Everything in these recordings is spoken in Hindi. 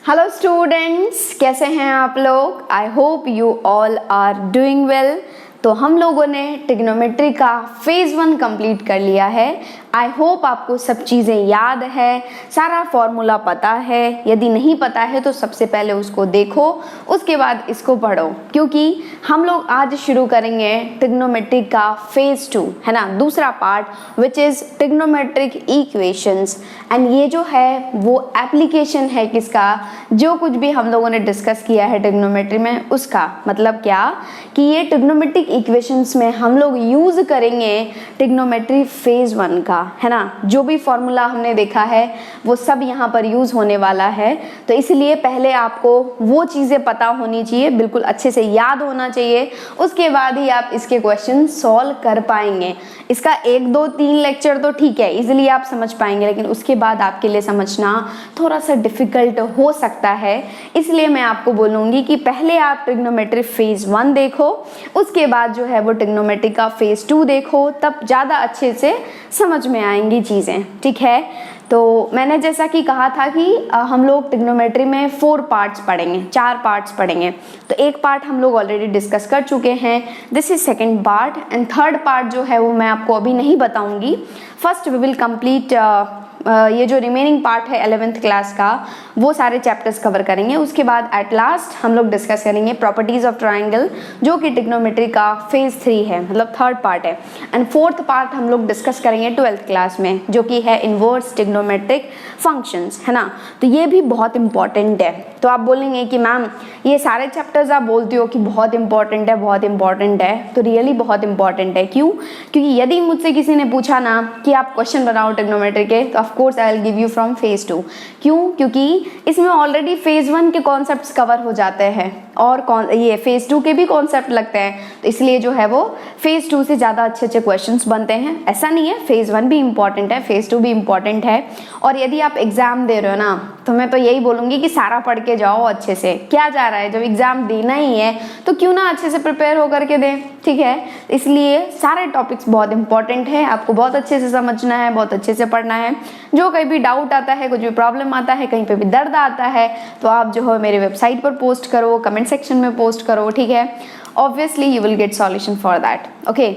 हेलो स्टूडेंट्स, कैसे हैं आप लोग? I hope you all are doing well. तो हम लोगों ने ट्रिग्नोमेट्री का फेज़ 1 कंप्लीट कर लिया है। आई होप आपको सब चीज़ें याद है, सारा फॉर्मूला पता है। यदि नहीं पता है तो सबसे पहले उसको देखो, उसके बाद इसको पढ़ो, क्योंकि हम लोग आज शुरू करेंगे ट्रिग्नोमेट्री का फेज़ 2, है ना, दूसरा part which is trigonometric equations. And ये जो है वो एप्लीकेशन है किसका, जो कुछ भी हम लोगों ने डिस्कस किया है ट्रिग्नोमेट्री में उसका। मतलब क्या कि ये ट्रिग्नोमेट्रिक इक्वेशंस में हम लोग यूज करेंगे ट्रिग्नोमेट्री फेज़ 1 का, है ना। जो भी फॉर्मूला हमने देखा है वो सब यहाँ पर यूज होने वाला है। तो इसलिए पहले आपको वो चीज़ें पता होनी चाहिए, बिल्कुल अच्छे से याद होना चाहिए, उसके बाद ही आप इसके क्वेश्चन सॉल्व कर पाएंगे। इसका 1 2 3 लेक्चर तो ठीक है, इजीली आप समझ पाएंगे, लेकिन उसके बाद आपके लिए समझना थोड़ा सा डिफिकल्ट हो सकता है। इसलिए मैं आपको बोलूँगी कि पहले आप ट्रिग्नोमेट्री फेज़ 1 देखो, उसके बाद जो है वो ट्रिग्नोमेट्री का फेज़ 2 देखो, तब ज़्यादा अच्छे से समझ में आएंगी चीज़ें, ठीक है। तो मैंने जैसा कि कहा था कि हम लोग ट्रिग्नोमेट्री में 4 पार्ट्स पढ़ेंगे, 4 पार्ट्स पढ़ेंगे। तो एक पार्ट हम लोग ऑलरेडी डिस्कस कर चुके हैं, this is second part. And third part जो है वो मैं आपको अभी नहीं बताऊंगी। फर्स्ट वी विल कंप्लीट ये जो रिमेनिंग पार्ट है 11th क्लास का, वो सारे चैप्टर्स कवर करेंगे। उसके बाद एट लास्ट हम लोग डिस्कस करेंगे प्रॉपर्टीज ऑफ ट्राइंगल, जो कि ट्रिग्नोमेट्री का फेज़ 3 है, मतलब थर्ड पार्ट है। एंड फोर्थ पार्ट हम लोग डिस्कस करेंगे 12th क्लास में, जो कि है इनवर्स ट्रिग्नोमेट्रिक फंक्शंस, है ना। तो ये भी बहुत इंपॉर्टेंट है। तो आप बोलेंगे कि मैम ये सारे चैप्टर्स आप बोलती हो कि बहुत इंपॉर्टेंट है, बहुत इंपॉर्टेंट है, तो रियली बहुत इंपॉर्टेंट है। क्यों? क्योंकि यदि मुझसे किसी ने पूछा ना कि आप क्वेश्चन बनाओ ट्रिग्नोमेट्री के, तो of course I will give you from phase 2। क्यों? क्योंकि इसमें ऑलरेडी फेज़ 1 के कॉन्सेप्ट्स कवर हो जाते हैं और ये फेज़ 2 के भी कॉन्सेप्ट लगते हैं। तो इसलिए जो है वो फेज़ 2 से ज़्यादा अच्छे अच्छे क्वेश्चंस बनते हैं। ऐसा नहीं है, फेज़ 1 भी इंपॉर्टेंट है, फेज़ 2 भी इंपॉर्टेंट है। और यदि आप एग्जाम दे रहे हो ना, तो मैं तो यही बोलूँगी कि सारा पढ़ के जाओ अच्छे से। क्या जा रहा है, जब एग्जाम देना ही है तो क्यों ना अच्छे से प्रिपेयर होकर के दें, ठीक है। इसलिए सारे टॉपिक्स बहुत इंपॉर्टेंट है, आपको बहुत अच्छे से समझना है, बहुत अच्छे से पढ़ना है। जो कहीं भी डाउट आता है, कुछ भी प्रॉब्लम आता है, कहीं पे भी दर्द आता है, तो आप जो है मेरे वेबसाइट पर पोस्ट करो, कमेंट सेक्शन में पोस्ट करो, ठीक है। Obviously you will get solution for that, okay.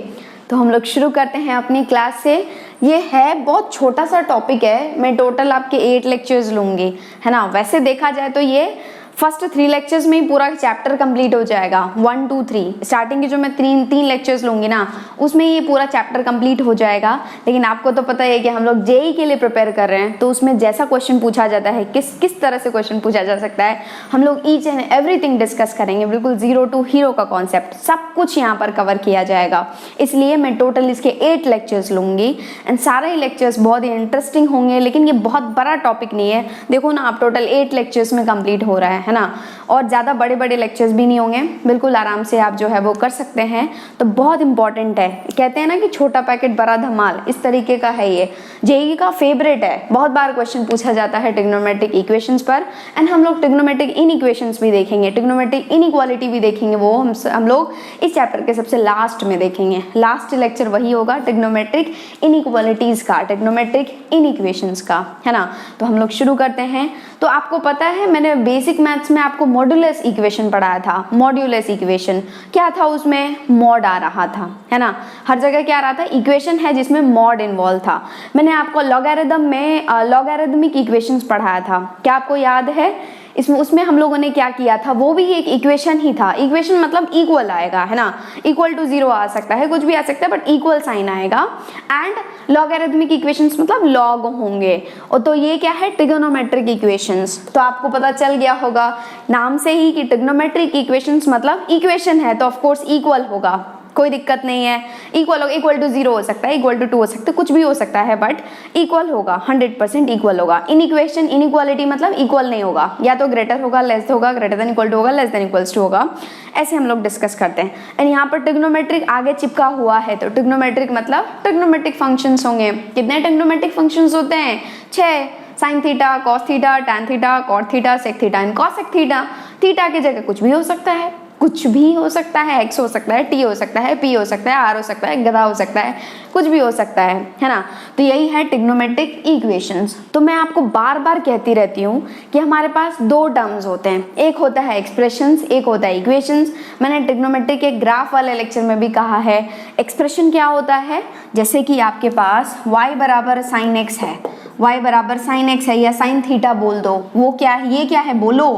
तो हम लोग शुरू करते हैं अपनी क्लास से। ये है बहुत छोटा सा टॉपिक है, मैं टोटल आपके 8 लेक्चर्स लूँगी, है ना। वैसे देखा जाए तो ये फर्स्ट 3 लेक्चर्स में ही पूरा चैप्टर कंप्लीट हो जाएगा, 1 2 3 स्टार्टिंग के जो मैं 3 लेक्चर्स लूँगी ना, उसमें ये पूरा चैप्टर कंप्लीट हो जाएगा। लेकिन आपको तो पता है कि हम लोग जेई के लिए प्रिपेयर कर रहे हैं, तो उसमें जैसा क्वेश्चन पूछा जाता है, किस तरह से क्वेश्चन पूछा जा सकता है, हम लोग ईच एंड एवरीथिंग डिस्कस करेंगे। बिल्कुल 0 to हीरो का कॉन्सेप्ट सब कुछ यहाँ पर कवर किया जाएगा। इसलिए मैं टोटल इसके 8 लेक्चर्स लूँगी एंड सारे लेक्चर्स बहुत ही इंटरेस्टिंग होंगे। लेकिन ये बहुत बड़ा टॉपिक नहीं है, देखो ना आप टोटल 8 लेक्चर्स में कंप्लीट हो रहा है ना। और ज़्यादा बड़े बड़े लेक्चर्स भी नहीं होंगे, बिल्कुल आराम से आप जो है वो कर सकते हैं। तो बहुत इंपॉर्टेंट है, कहते हैं ना कि छोटा पैकेट बड़ा धमाल, इस तरीके का है ये। जेईई का फेवरेट है, बहुत बार क्वेश्चन पूछा जाता है ट्रिग्नोमेट्रिक इक्वेशंस पर। एंड हम लोग ट्रिग्नोमेट्रिक इनइक्वेशंस भी देखेंगे, ट्रिग्नोमेट्रिक इनइक्वालिटी भी देखेंगे, वो हम लोग इस चैप्टर के सबसे लास्ट में देखेंगे। लास्ट लेक्चर वही होगा ट्रिग्नोमेट्रिक इनइक्वालिटीज का, ट्रिग्नोमेट्रिक इनइक्वेशंस का, है ना। तो हम लोग शुरू करते हैं। तो आपको पता है मैंने बेसिक मैथ्स में आपको मॉड्यूलस इक्वेशन पढ़ाया था। मॉड्यूलस इक्वेशन क्या था, उसमें मॉड आ रहा था, है ना। हर जगह क्या आ रहा था, इक्वेशन है जिसमें मॉड इन्वॉल्व था। मैंने आपको लॉगरिथम में लॉगरिथमिक इक्वेशंस पढ़ाया था, क्या आपको याद है? उसमें हम लोगों ने क्या किया था, वो भी एक इक्वेशन ही था। इक्वेशन मतलब इक्वल आएगा, है ना, इक्वल टू 0 आ सकता है, कुछ भी आ सकता है, बट इक्वल साइन आएगा। एंड लॉगरिथमिक इक्वेशंस मतलब लॉग होंगे। और तो ये क्या है, ट्रिगोनोमेट्रिक इक्वेशंस। तो आपको पता चल गया होगा नाम से ही कि ट्रिगोनोमेट्रिक इक्वेशंस मतलब इक्वेशन है, तो ऑफकोर्स इक्वल होगा, कोई दिक्कत नहीं है। इक्वल होगा, इक्वल टू 0 हो सकता है, इक्वल टू 2 हो सकता है, कुछ भी हो सकता है, बट इक्वल होगा, 100% इक्वल होगा। इन इक्वेशन इनइक्वालिटी मतलब इक्वल नहीं होगा, या तो ग्रेटर होगा, लेस होगा, ग्रेटर देन इक्वल टू होगा, लेस देन इक्वल्स टू होगा। ऐसे हम लोग डिस्कस करते हैं। एंड यहाँ पर ट्रिग्नोमेट्रिक आगे चिपका हुआ है, तो ट्रिग्नोमेट्रिक मतलब ट्रिग्नोमेट्रिक फंक्शंस होंगे। कितने ट्रिग्नोमेट्रिक फंक्शंस होते हैं? 6, sine theta, cos theta, tan theta, cot theta, sec theta and cosec theta. Theta की जगह कुछ भी हो सकता है, कुछ भी हो सकता है, x हो सकता है, t हो सकता है, p हो सकता है, r हो सकता है, गधा हो सकता है, कुछ भी हो सकता है ना। तो यही है ट्रिग्नोमेट्रिक इक्वेशंस। तो मैं आपको बार बार कहती रहती हूँ कि हमारे पास दो टर्म्स होते हैं, एक होता है एक्सप्रेशंस, एक होता है इक्वेशंस। मैंने ट्रिग्नोमेट्री के ग्राफ वाले लेक्चर में भी कहा है एक्सप्रेशन क्या होता है, जैसे कि आपके पास y बराबर साइन एक्स है, y बराबर साइन एक्स है या साइन थीटा बोल दो, वो क्या है, ये क्या है बोलो,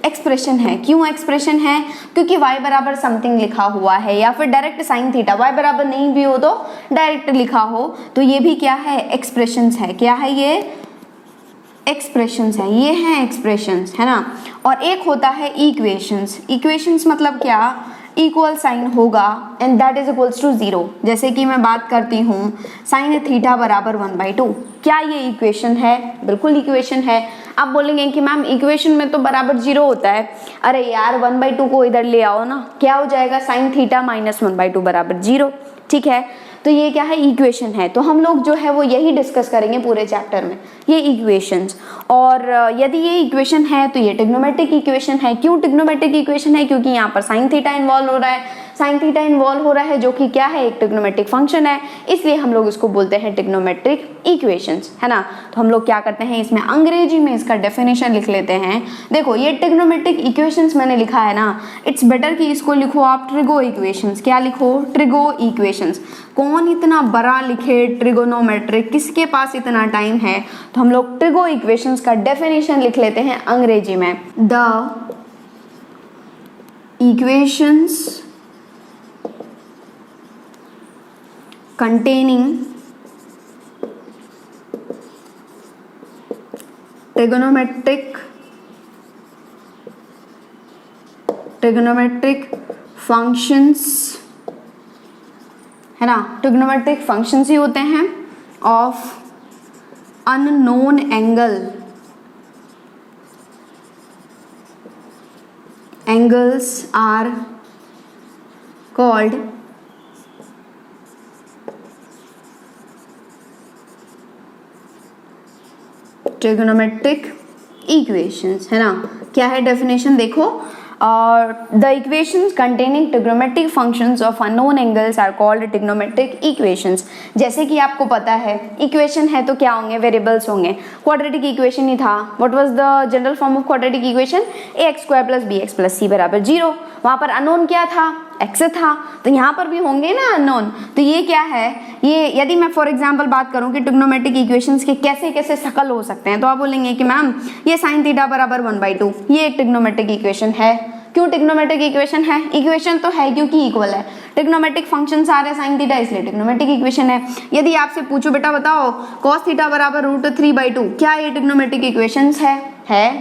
एक्सप्रेशन है। क्यों एक्सप्रेशन है? क्योंकि y बराबर समथिंग लिखा हुआ है, या फिर डायरेक्ट साइन थीटा, y बराबर नहीं भी हो तो डायरेक्ट लिखा हो, तो ये भी क्या है, एक्सप्रेशंस है। क्या है ये? एक्सप्रेशंस है, ये हैं एक्सप्रेशंस, है ना। और एक होता है इक्वेशंस। इक्वेशंस मतलब क्या, इक्वल साइन होगा and that is equals to 0। जैसे कि मैं बात करती हूँ साइन थीटा बराबर 1/2, क्या ये इक्वेशन है? बिल्कुल इक्वेशन है। आप बोलेंगे कि मैम इक्वेशन में तो बराबर 0 होता है। अरे यार 1/2 को इधर ले आओ ना, क्या हो जाएगा, साइन थीटा माइनस 1/2 बराबर 0। ठीक है, तो ये क्या है, इक्वेशन है। तो हम लोग जो है वो यही डिस्कस करेंगे पूरे चैप्टर में, ये इक्वेशंस। और यदि ये इक्वेशन है तो ये ट्रिग्नोमेट्रिक इक्वेशन है। क्यों ट्रिग्नोमेट्रिक इक्वेशन है? क्योंकि यहाँ पर साइन थीटा इन्वॉल्व हो रहा है, साइन थीटा इन्वॉल्व हो रहा है जो कि क्या है, एक ट्रिग्नोमेट्रिक फंक्शन है, इसलिए हम लोग इसको बोलते हैं ट्रिग्नोमेट्रिक इक्वेशंस, है ना। तो हम लोग क्या करते हैं, इसमें अंग्रेजी में इसका डेफिनेशन लिख लेते हैं। देखो ये ट्रिग्नोमेट्रिक इक्वेशंस मैंने लिखा है ना, इट्स बेटर कि इसको लिखो आप ट्रिगो इक्वेशंस। क्या लिखो? Trigo equations. कौन इतना बड़ा लिखे ट्रिगोनोमेट्रिक, किसके पास इतना टाइम है? तो हम लोग ट्रिगो इक्वेशंस का डेफिनेशन लिख लेते हैं अंग्रेजी में। The equations containing trigonometric functions, है ना, ट्रिग्नोमेट्रिक फंक्शंस ही होते हैं, of unknown angles are called trigonometric equations, है ना। क्या है डेफिनेशन देखो, the equations containing trigonometric functions of unknown angles are called trigonometric equations. जैसे कि आपको पता है इक्वेशन है तो क्या होंगे, वेरिएबल्स होंगे। क्वाड्रेटिक इक्वेशन ही था, what was the general form of quadratic equation, ax² + bx + c बराबर 0। वहां पर अननोन क्या था, x था, तो यहाँ पर भी होंगे ना अननोन। तो ये क्या है, ये यदि मैं फॉर एग्जांपल बात करूँ कि ट्रिग्नोमेट्रिक इक्वेशंस के कैसे कैसे शकल हो सकते हैं, तो आप बोलेंगे कि मैम ये साइन थीटा बराबर 1/2, ये एक ट्रिग्नोमेट्रिक इक्वेशन है। क्यों ट्रिग्नोमेट्रिक इक्वेशन है? इक्वेशन तो है क्योंकि इक्वल है, ट्रिग्नोमेट्रिक फंक्शन आ रहे साइन थीटा, इसलिए ट्रिग्नोमेट्रिक इक्वेशन है। यदि आपसे पूछो बेटा बताओ cos थीटा बराबर √3/2, क्या ये ट्रिग्नोमेट्रिक इक्वेशंस है?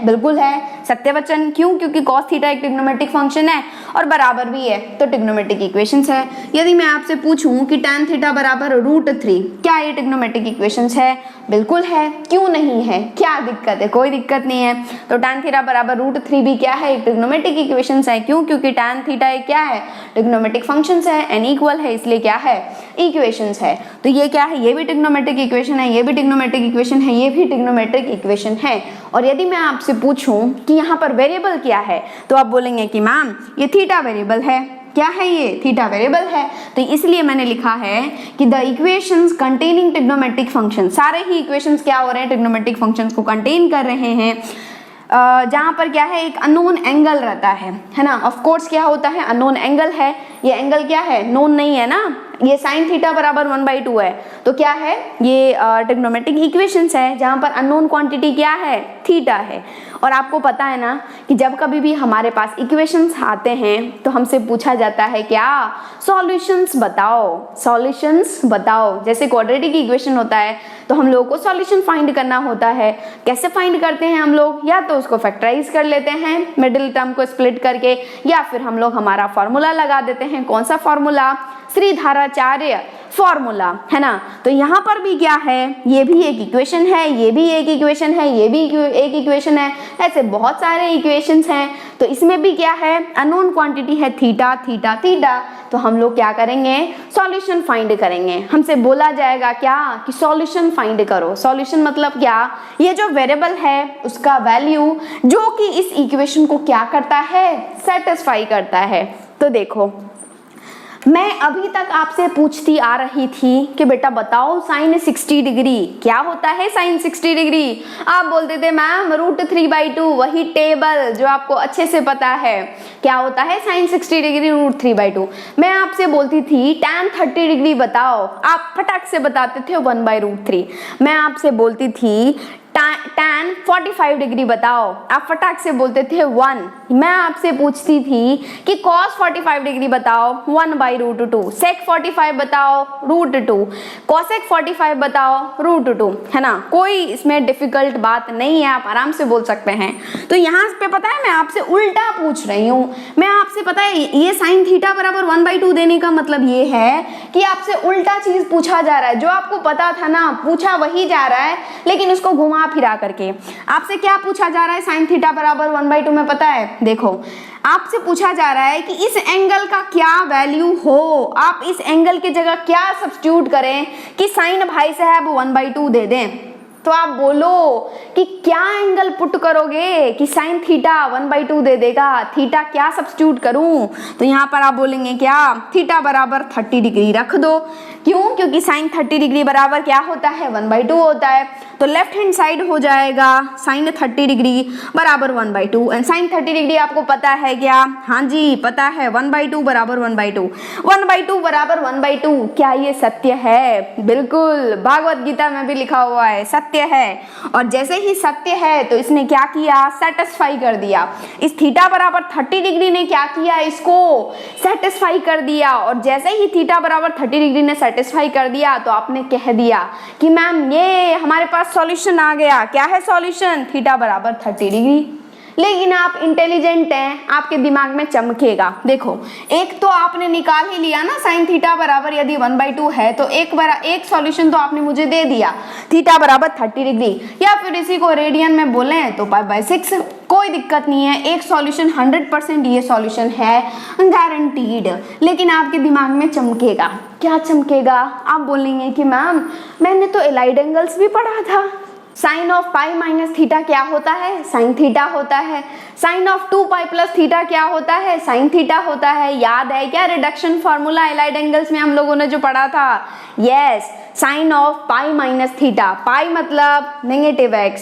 बिल्कुल है, सत्य वचन। क्यों? क्योंकि cos थीटा एक ट्रिग्नोमेट्रिक फंक्शन है और बराबर भी है, तो ट्रिग्नोमेट्रिक इक्वेशंस है। यदि मैं आपसे पूछूं कि tan थीटा बराबर √3, क्या ये ट्रिग्नोमेट्रिक इक्वेशंस है? बिल्कुल है। क्यों नहीं है? क्या दिक्कत है? कोई दिक्कत नहीं है। तो tan थीटा बराबर √3 भी क्या है, एक ट्रिग्नोमेट्रिक इक्वेशंस है। क्यों? क्योंकि tan थीटा एक क्या है, ट्रिग्नोमेट्रिक फंक्शंस है एंड इक्वल है, इसलिए क्या है, इक्वेशंस है। तो ये क्या है, ये भी ट्रिग्नोमेट्रिक इक्वेशन है, ये भी ट्रिग्नोमेट्रिक इक्वेशन है, ये भी ट्रिग्नोमेट्रिक इक्वेशन है। और यदि मैं आपसे पूछूं कि यहाँ पर वेरिएबल क्या है, तो आप बोलेंगे कि मैम ये थीटा वेरिएबल है। क्या है ये? थीटा वेरिएबल है। तो इसलिए मैंने लिखा है कि the equations containing trigonometric function, सारे ही इक्वेशंस क्या हो रहे हैं, ट्रिग्नोमेट्रिक फंक्शंस को कंटेन कर रहे हैं, जहाँ पर क्या है, एक अननोन एंगल रहता है ना। ऑफ कोर्स क्या होता है, अननोन एंगल है। ये एंगल क्या है, नोन नहीं है ना। ये साइन थीटा बराबर 1/2 है, तो क्या है, ये ट्रिग्नोमेट्रिक इक्वेशंस है जहाँ पर अननोन क्वांटिटी क्या है, थीटा है। और आपको पता है ना कि जब कभी भी हमारे पास इक्वेशंस आते हैं तो हमसे पूछा जाता है क्या, सॉल्यूशंस बताओ, सॉल्यूशंस बताओ। जैसे क्वाड्रेटिक इक्वेशन होता है तो हम लोगों को सॉल्यूशन फाइंड करना होता है। कैसे फाइंड करते हैं हम लोग, या तो उसको फैक्टराइज कर लेते हैं मिडिल टर्म को स्प्लिट करके, या फिर हम लोग हमारा फॉर्मूला लगा देते हैं। कौन सा फॉर्मूला, श्रीधराचार्य फॉर्मूला, है ना। तो यहाँ पर भी क्या है, ये भी एक इक्वेशन है, ये भी एक इक्वेशन है, ये भी एक इक्वेशन है, ऐसे बहुत सारे इक्वेशंस हैं। तो इसमें भी क्या है, अननोन क्वांटिटी है थीटा थीटा थीटा। तो हम लोग क्या करेंगे, सॉल्यूशन फाइंड करेंगे। हमसे बोला जाएगा क्या कि सॉल्यूशन फाइंड करो। सॉल्यूशन मतलब क्या, ये जो वेरिएबल है उसका वैल्यू जो कि इस इक्वेशन को क्या करता है, सेटिस्फाई करता है। तो देखो, मैं अभी तक आपसे पूछती आ रही थी कि बेटा बताओ साइन 60 डिग्री क्या होता है। साइन 60 डिग्री आप बोलते थे मैम √3/2, वही टेबल जो आपको अच्छे से पता है क्या होता है साइन 60 डिग्री √3/2। मैं आपसे बोलती थी tan 30 डिग्री बताओ, आप फटाक से बताते थे 1/√3। मैं आपसे बोलती थी tan 45 डिग्री बताओ, आप फटाक से बोलते थे 1। मैं आपसे पूछती थी कि cos 45 डिग्री बताओ 1/√2, sec 45 बताओ √2, cosec 45 बताओ √2, है ना। कोई इसमें डिफिकल्ट बात नहीं है, आप आराम से बोल सकते हैं। तो यहाँ पे पता है मैं आपसे उल्टा पूछ रही हूँ। मैं आपसे पता है ये साइन थीटा बराबर 1/2 देने का मतलब ये है कि आपसे उल्टा चीज पूछा जा रहा है। जो आपको पता था ना पूछा वही जा रहा है, लेकिन उसको घुमा फिरा करके आपसे क्या पूछा जा रहा है। साइन थीटा बराबर 1/2 में पता है, देखो आपसे पूछा जा रहा है कि इस एंगल का क्या वैल्यू हो, आप इस एंगल की जगह क्या सब्स्टिट्यूट करें कि साइन भाई साहब 1/2 दे दें। तो आप बोलो कि क्या एंगल पुट करोगे कि साइन थीटा 1/2 दे देगा। थीटा क्या सब्स्टिट्यूट करूं, तो यहाँ पर आप बोलेंगे क्या थीटा बराबर 30 डिग्री रख दो। क्यों, क्योंकि साइन 30 डिग्री बराबर क्या होता है 1/2 होता है। तो लेफ्ट हैंड साइड हो जाएगा साइन 30 डिग्री बराबर 1/2। एंड साइन 30 डिग्री आपको पता है क्या, हाँ जी पता है 1/2 बराबर 1/2, 1/2 बराबर 1/2। क्या ये सत्य है? बिल्कुल, भागवत गीता में भी लिखा हुआ है सत्य है। और जैसे ही सत्य है तो इसने क्या किया, सेटिस्फाई कर दिया। इस थीटा बराबर 30 डिग्री ने क्या किया, इसको सेटिस्फाई कर दिया। और जैसे ही थीटा बराबर 30 डिग्री ने सेटिस्फाई कर दिया तो आपने कह दिया कि मैम ये हमारे पास सॉल्यूशन आ गया। क्या है सॉल्यूशन, थीटा बराबर 30 डिग्री। लेकिन आप इंटेलिजेंट हैं, आपके दिमाग में चमकेगा। देखो एक तो आपने निकाल ही लिया ना साइन थीटा बराबर यदि 1/2 है तो एक सॉल्यूशन तो आपने मुझे दे दिया थीटा बराबर 30 डिग्री, या फिर इसी को रेडियन में बोलें तो π/6। कोई दिक्कत नहीं है, एक सॉल्यूशन 100% ये सॉल्यूशन है गारंटीड। लेकिन आपके दिमाग में चमकेगा, क्या चमकेगा, आप बोलेंगे कि मैम मैंने तो एलाइड एंगल्स भी पढ़ा था। Sine of pi minus theta क्या होता है, साइन थीटा होता है। साइन ऑफ 2π प्लस थीटा क्या होता है, साइन थीटा होता है। याद है क्या रिडक्शन फॉर्मूला एलाइड एंगल्स में हम लोगों ने जो पढ़ा था, yes sine of pi minus theta. Pi मतलब -x,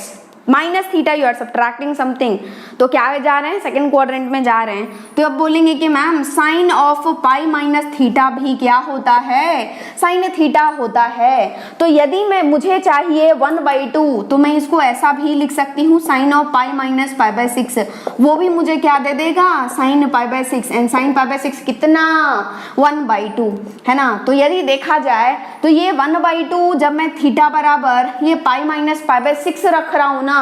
minus theta you are subtracting something. तो क्या जा रहे हैं, सेकंड क्वाड्रेंट में जा रहे हैं। तो अब बोलेंगे कि ma'am sine of pi minus theta भी क्या होता है, साइन थीटा होता है। तो यदि मुझे चाहिए 1/2 तो मैं इसको ऐसा भी लिख सकती हूँ साइन ऑफ पाई माइनस π/6, वो भी मुझे क्या दे देगा साइन π/6। एंड साइन π/6 कितना 1/2 है ना। तो यदि देखा जाए तो ये 1/2 जब मैं थीटा बराबर ये पाई माइनस π/6 रख रहा हूँ ना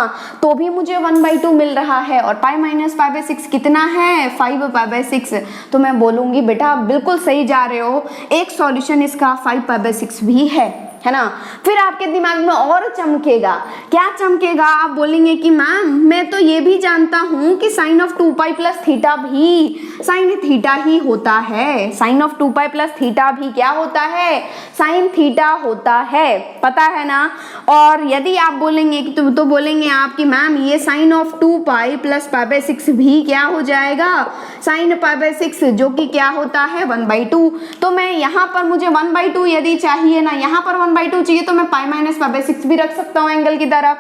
तो भी मुझे 1/2 मिल रहा है। और पाई माइनस π/6 कितना है 5π/6। तो मैं बोलूंगी बेटा बिल्कुल सही जा रहे हो, एक सॉल्यूशन इसका 5π/6 भी है ना। फिर आपके दिमाग में और चमकेगा, क्या चमकेगा, आप बोलेंगे कि मैम मैं तो ये भी जानता हूँ कि साइन ऑफ 2π प्लस थीटा भी साइन थीटा ही होता है। साइन ऑफ 2π प्लस थीटा भी क्या होता है, साइन थीटा होता है, पता है ना। और यदि आप बोलेंगे कि तो बोलेंगे आप कि मैम ये साइन ऑफ 2π प्लस π/6 भी क्या हो जाएगा साइन π/6, जो कि क्या होता है 1/2। तो मैं यहाँ पर मुझे 1/2 यदि चाहिए ना, यहाँ पर 1/2 चाहिए तो मैं पाई माइनस π/6 भी रख सकता हूँ एंगल की तरफ।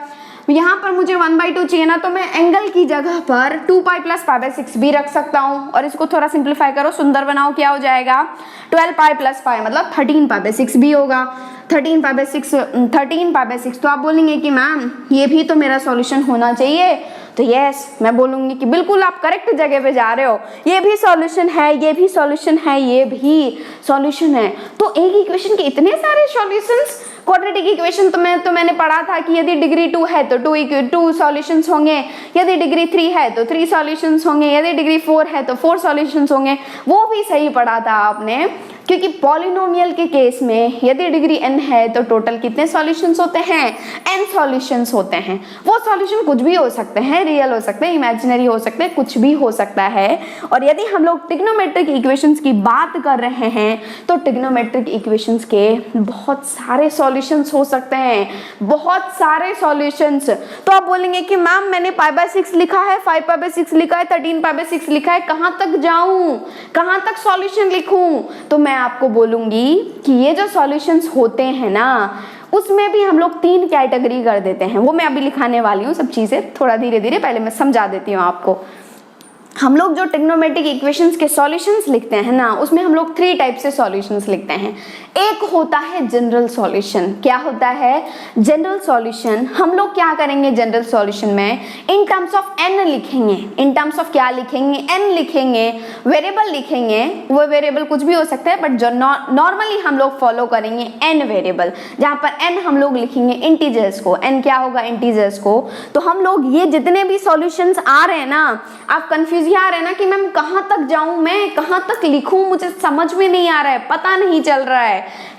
यहाँ पर मुझे 1/2 चाहिए ना तो मैं एंगल की जगह पर 2π प्लस π/6 भी रख सकता हूँ। और इसको थोड़ा सिंप्लीफाई करो, सुंदर बनाओ, क्या हो जाएगा 12π प्लस π मतलब 13π/6 भी होगा। 13π/6 तो आप बोलेंगे कि मैम ये भी तो मेरा सॉल्यूशन होना चाहिए। तो यस मैं बोलूंगी कि बिल्कुल आप करेक्ट जगह पे जा रहे हो, ये भी सॉल्यूशन है, ये भी सॉल्यूशन है, ये भी सॉल्यूशन है। तो एक इक्वेशन के इतने सारे सॉल्यूशंस। क्वाड्रेटिक इक्वेशन तो मैंने पढ़ा था कि यदि डिग्री 2 है तो 2 सॉल्यूशंस होंगे, यदि डिग्री 3 है तो 3 सॉल्यूशंस होंगे, यदि डिग्री 4 है तो 4 सॉल्यूशंस होंगे, वो भी सही पढ़ा था आपने। क्योंकि पॉलिनोमियल के केस में यदि डिग्री n है तो टोटल कितने सॉल्यूशंस होते हैं, n सॉल्यूशंस होते हैं। वो सॉल्यूशन कुछ भी हो सकते हैं, रियल हो सकते हैं, इमेजिनरी हो सकते हैं, कुछ भी हो सकता है। और यदि हम लोग ट्रिग्नोमेट्रिक इक्वेशंस की बात कर रहे हैं तो ट्रिग्नोमेट्रिक इक्वेशंस के बहुत सारे सॉल्यूशंस हो सकते हैं, बहुत सारे सॉल्यूशंस। तो आप बोलेंगे कि मैम मैंने π/6 लिखा है, 5π/6 लिखा है, 13π/6 लिखा है, कहां तक जाऊं, कहां तक सॉल्यूशन लिखूं? तो मैं आपको बोलूंगी कि ये जो सॉल्यूशंस होते हैं ना, उसमें भी हम लोग 3 कैटेगरी कर देते हैं। वो मैं अभी लिखाने वाली हूँ सब चीजें, थोड़ा धीरे धीरे, पहले मैं समझा देती हूँ आपको। हम लोग जो ट्रिग्नोमेट्रिक इक्वेशंस के सॉल्यूशंस लिखते हैं ना, उसमें हम लोग 3 टाइप से सॉल्यूशंस लिखते हैं। एक होता है जनरल सॉल्यूशन। क्या होता है जनरल सॉल्यूशन? हम लोग क्या करेंगे जनरल सॉल्यूशन में, इन टर्म्स ऑफ n लिखेंगे। इन टर्म्स ऑफ क्या लिखेंगे? n लिखेंगे, वेरिएबल लिखेंगे। वो वेरिएबल कुछ भी हो सकता है, बट जो नॉर्मली हम लोग फॉलो करेंगे n वेरिएबल, जहाँ पर n हम लोग लिखेंगे इंटीजर्स को। n क्या होगा? इंटीजर्स को। तो हम लोग ये जितने भी सॉल्यूशंस आ रहे हैं ना, आप कंफ्यूज आ रहे हैं ना कि मैम कहाँ तक जाऊं, मैं कहाँ तक लिखूं, मुझे समझ में नहीं आ रहा है, पता नहीं चल रहा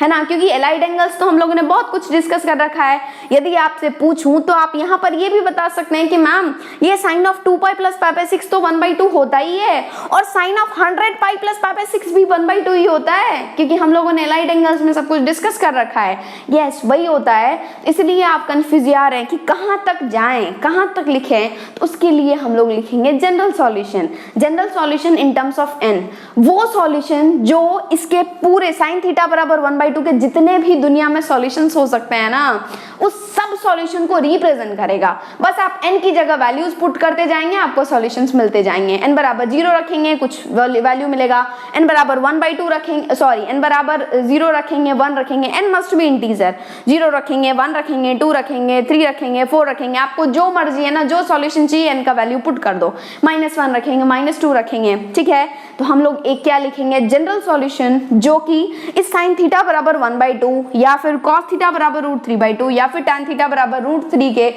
है ना, क्योंकि एलाइड एंगल्स तो हम लोगों ने बहुत कुछ डिस्कस कर रखा है। यदि आपसे पूछूं तो आप यहाँ पर ये भी बता सकते हैं कि मैम ये साइन ऑफ 2π + π/6 तो 1/2 होता ही है, और साइन ऑफ 100π + π/6 भी 1/2 ही होता है, क्योंकि हम लोगों ने एलाइड एंगल्स में सब कुछ डिस्कस कर रखा है। यस, वही होता है। इसलिए आप कंफ्यूज आ रहे हैं कि कहाँ तक जाएं, कहाँ तक लिखें, तो उसके लिए हम लोग लिखेंगे general solution. General solution in terms of n, वो सॉल्यूशन जो इसके पूरे sin θ = 1/2 के जितने भी दुनिया में सॉल्यूशंस हो सकते हैं ना, उस सब सॉल्यूशन को रिप्रेजेंट करेगा। बस आप n की जगह वैल्यूज पुट करते जाएंगे, आपको सॉल्यूशंस मिलते जाएंगे। n = 0 रखेंगे, कुछ वैल्यू मिलेगा। n = 1/2 रखेंगे, सॉरी n = 0 रखेंगे, 1 रखेंगे, n मस्ट बी इंटीजर। 0 रखेंगे, 1 रखेंगे, 2 रखेंगे, 3 रखेंगे, 4 रखेंगे, आपको जो मर्जी है ना, जो सॉल्यूशन चाहिए n का वैल्यू पुट कर दो। -1 रखेंगे, -2 रखेंगे, ठीक है। तो हम लोग एक क्या लिखेंगे? जनरल सॉल्यूशन, जो कि इस sin θ = 1/2 या फिर cos θ = √3/2 या फिर tan θ = √3 के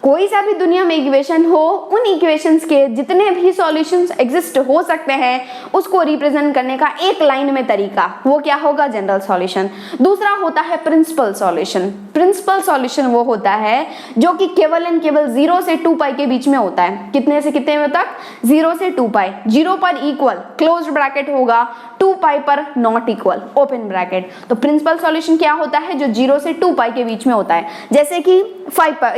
कोई सा भी दुनिया में इक्वेशन हो, उन इक्वेशंस के जितने भी सॉल्यूशंस एग्जिस्ट हो सकते हैं, उसको रिप्रेजेंट करने का एक लाइन में तरीका, वो क्या होगा? General solution. दूसरा होता है प्रिंसिपल सॉल्यूशन। प्रिंसिपल सॉल्यूशन वो होता है जो कि केवल एंड केवल 0 से 2π के बीच में होता है। कितने से कितने तक? 0 से 2π। 0 पर इक्वल क्लोज्ड ब्रैकेट होगा, 2π पर नॉट इक्वल ओपन ब्रैकेट। तो प्रिंसिपल सॉल्यूशन क्या होता है? जो 0 से 2π के बीच में होता है। जैसे कि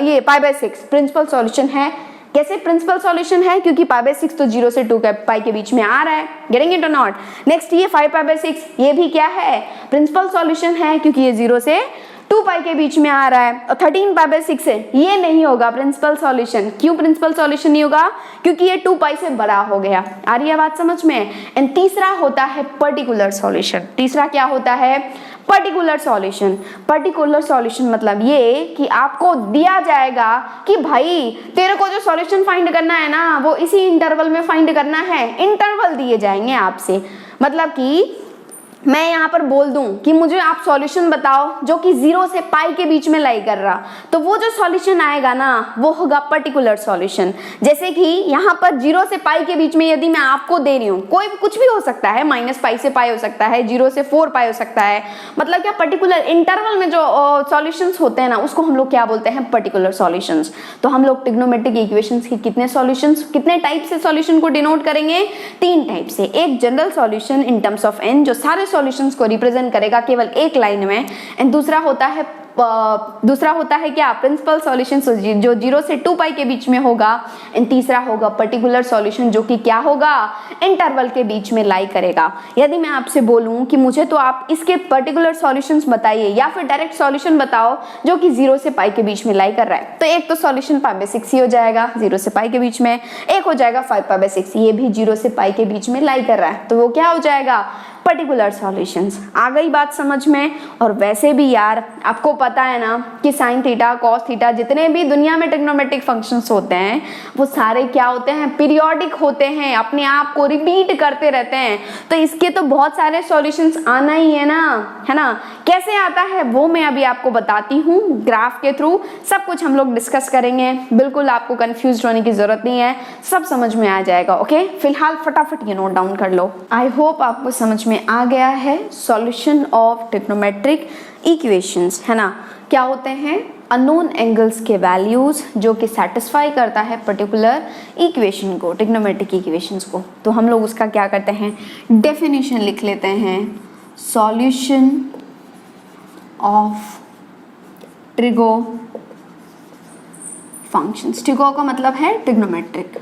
ये π/6 प्रिंसिपल सॉल्यूशन है। कैसे प्रिंसिपल सॉल्यूशन है? क्योंकि π/6 तो 0 से 2π के बीच में आ रहा है। गेटिंग इट और नॉट? नेक्स्ट ये 5π/6, ये भी क्या है? प्रिंसिपल सॉल्यूशन है, क्योंकि ये 0 से 2π के बीच में आ रहा है। और 13π/6 है, ये नहीं होगा प्रिंसिपल सॉल्यूशन। क्यों प्रिंसिपल सॉल्यूशन नहीं होगा? क्योंकि ये 2π से बड़ा हो गया। आ रही है बात समझ में? एंड तीसरा होता है पर्टिकुलर सॉल्यूशन। तीसरा क्या होता है? Particular solution. पर्टिकुलर सॉल्यूशन मतलब ये कि आपको दिया जाएगा कि भाई तेरे को जो सॉल्यूशन फाइंड करना है ना, वो इसी इंटरवल में फाइंड करना है। इंटरवल दिए जाएंगे आपसे, मतलब कि मैं यहाँ पर बोल दूं कि मुझे आप सॉल्यूशन बताओ जो कि 0 से π के बीच में लाई कर रहा, तो वो जो सॉल्यूशन आएगा ना, वो होगा पर्टिकुलर सॉल्यूशन। जैसे कि यहाँ पर 0 से π के बीच में यदि मैं आपको दे रही हूँ, कोई कुछ भी हो सकता है, -π से π हो सकता है, 0 से 4π हो सकता है, मतलब क्या पर्टिकुलर इंटरवल में जो सॉल्यूशंस होते हैं ना, उसको हम लोग क्या बोलते हैं? Particular solutions. तो हम लोग ट्रिग्नोमेट्रिक इक्वेशंस के कितने सॉल्यूशंस, कितने टाइप से सॉल्यूशन को डिनोट करेंगे? 3 टाइप से। एक general solution in terms of n, जो सारे सॉल्यूशंस को रिप्रेजेंट करेगा केवल एक लाइन में। एंड दूसरा होता है क्या? प्रिंसिपल सॉल्यूशन, जो 0 से 2π के बीच में होगा। एंड तीसरा होगा पर्टिकुलर सॉल्यूशन, जो कि क्या होगा? इंटरवल के बीच में लाई करेगा। यदि मैं आपसे बोलूं कि मुझे तो आप इसके पर्टिकुलर सॉल्यूशंस बताइए या फिर डायरेक्ट सॉल्यूशन बताओ जो कि 0 से π के बीच में लाई कर रहा है, तो एक तो सॉल्यूशन π/6 ही हो जाएगा 0 से π के बीच में, एक हो जाएगा 5π/6, ये भी 0 से π के बीच में लाई कर रहा है, तो वो क्या हो जाएगा? Particular solutions. आ गई बात समझ में? और वैसे भी यार आपको पता है ना कि sin θ, cos θ, जितने भी दुनिया में ट्रिग्नोमेट्रिक फंक्शंस होते हैं, वो सारे क्या होते हैं? पीरियोडिक होते हैं, अपने आप को रिपीट करते रहते हैं। तो इसके तो बहुत सारे सॉल्यूशंस आना ही है ना, कैसे आता है वो मैं अभी आपको बताती हूँ, ग्राफ के थ्रू सब कुछ हम लोग डिस्कस करेंगे। बिल्कुल आपको कंफ्यूज होने की जरूरत नहीं है, सब समझ में आ जाएगा। ओके, फिलहाल फटाफट ये नोट डाउन कर लो। आई होप आपको समझ में आ गया है सॉल्यूशन ऑफ ट्रिग्नोमेट्रिक इक्वेशंस, है ना। क्या होते हैं? अननोन एंगल्स के वैल्यूज जो कि सेटिस्फाई करता है पर्टिकुलर इक्वेशन को, ट्रिग्नोमेट्रिक इक्वेशंस को। तो हम लोग उसका क्या करते हैं, डेफिनेशन लिख लेते हैं। Solution of trigo functions, trigo का मतलब है ट्रिग्नोमेट्रिक,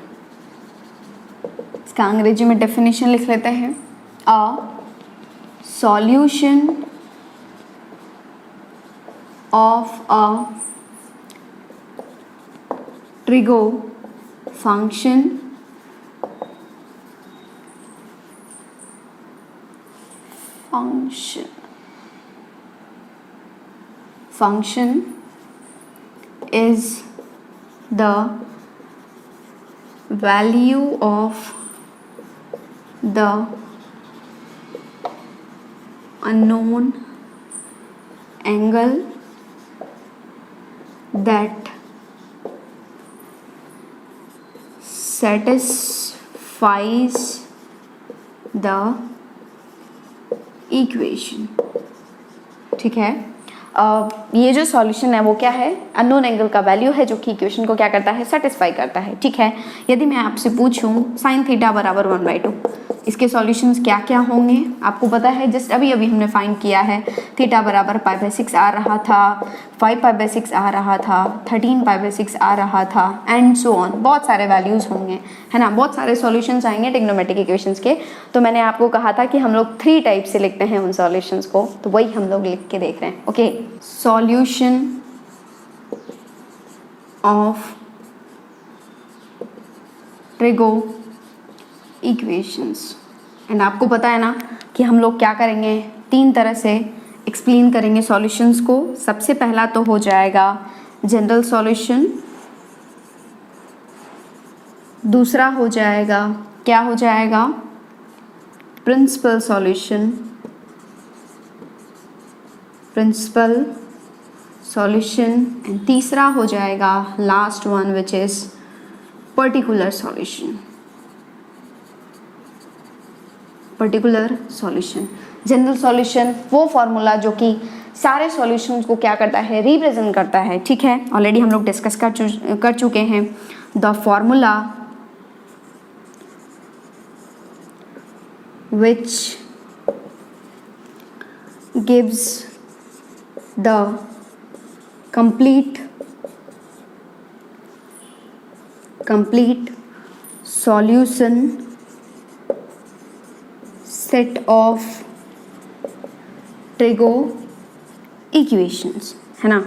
इसका अंग्रेजी में डेफिनेशन लिख लेते हैं। A solution of a trigo function is the value of the unknown angle that satisfies the equation। ठीक है, ये जो सॉल्यूशन है वो क्या है, अननोन एंगल का वैल्यू है जो कि इक्वेशन को क्या करता है, सेटिस्फाई करता है। ठीक है, यदि मैं आपसे पूछूं sin थीटा बराबर 1/2, इसके सॉल्यूशंस क्या क्या होंगे आपको पता है, जस्ट अभी हमने फाइंड किया है। थीटा बराबर π/6 आ रहा था, 5π/6 आ रहा था, 13π/6 आ रहा था, एंड सो ऑन। बहुत सारे वैल्यूज होंगे, है ना, बहुत सारे सॉल्यूशंस आएंगे ट्रिग्नोमेट्रिक इक्वेशंस के। तो मैंने आपको कहा था कि हम लोग 3 टाइप से लिखते हैं उन सॉल्यूशंस को, तो वही हम लोग लिख के देख रहे हैं। Okay, solution of trigo equations, and आपको पता है ना कि हम लोग क्या करेंगे, 3 तरह से एक्सप्लेन करेंगे सॉल्यूशंस को। सबसे पहला तो हो जाएगा जनरल सॉल्यूशन, दूसरा हो जाएगा, क्या हो जाएगा, प्रिंसिपल सॉल्यूशन, एंड तीसरा हो जाएगा last one which is particular solution. General solution वो फॉर्मूला जो कि सारे सॉल्यूशंस को क्या करता है, रिप्रेजेंट करता है। ठीक है, ऑलरेडी हम लोग डिस्कस कर चुके हैं। The formula which gives the complete solution set of trigo equations, है ना।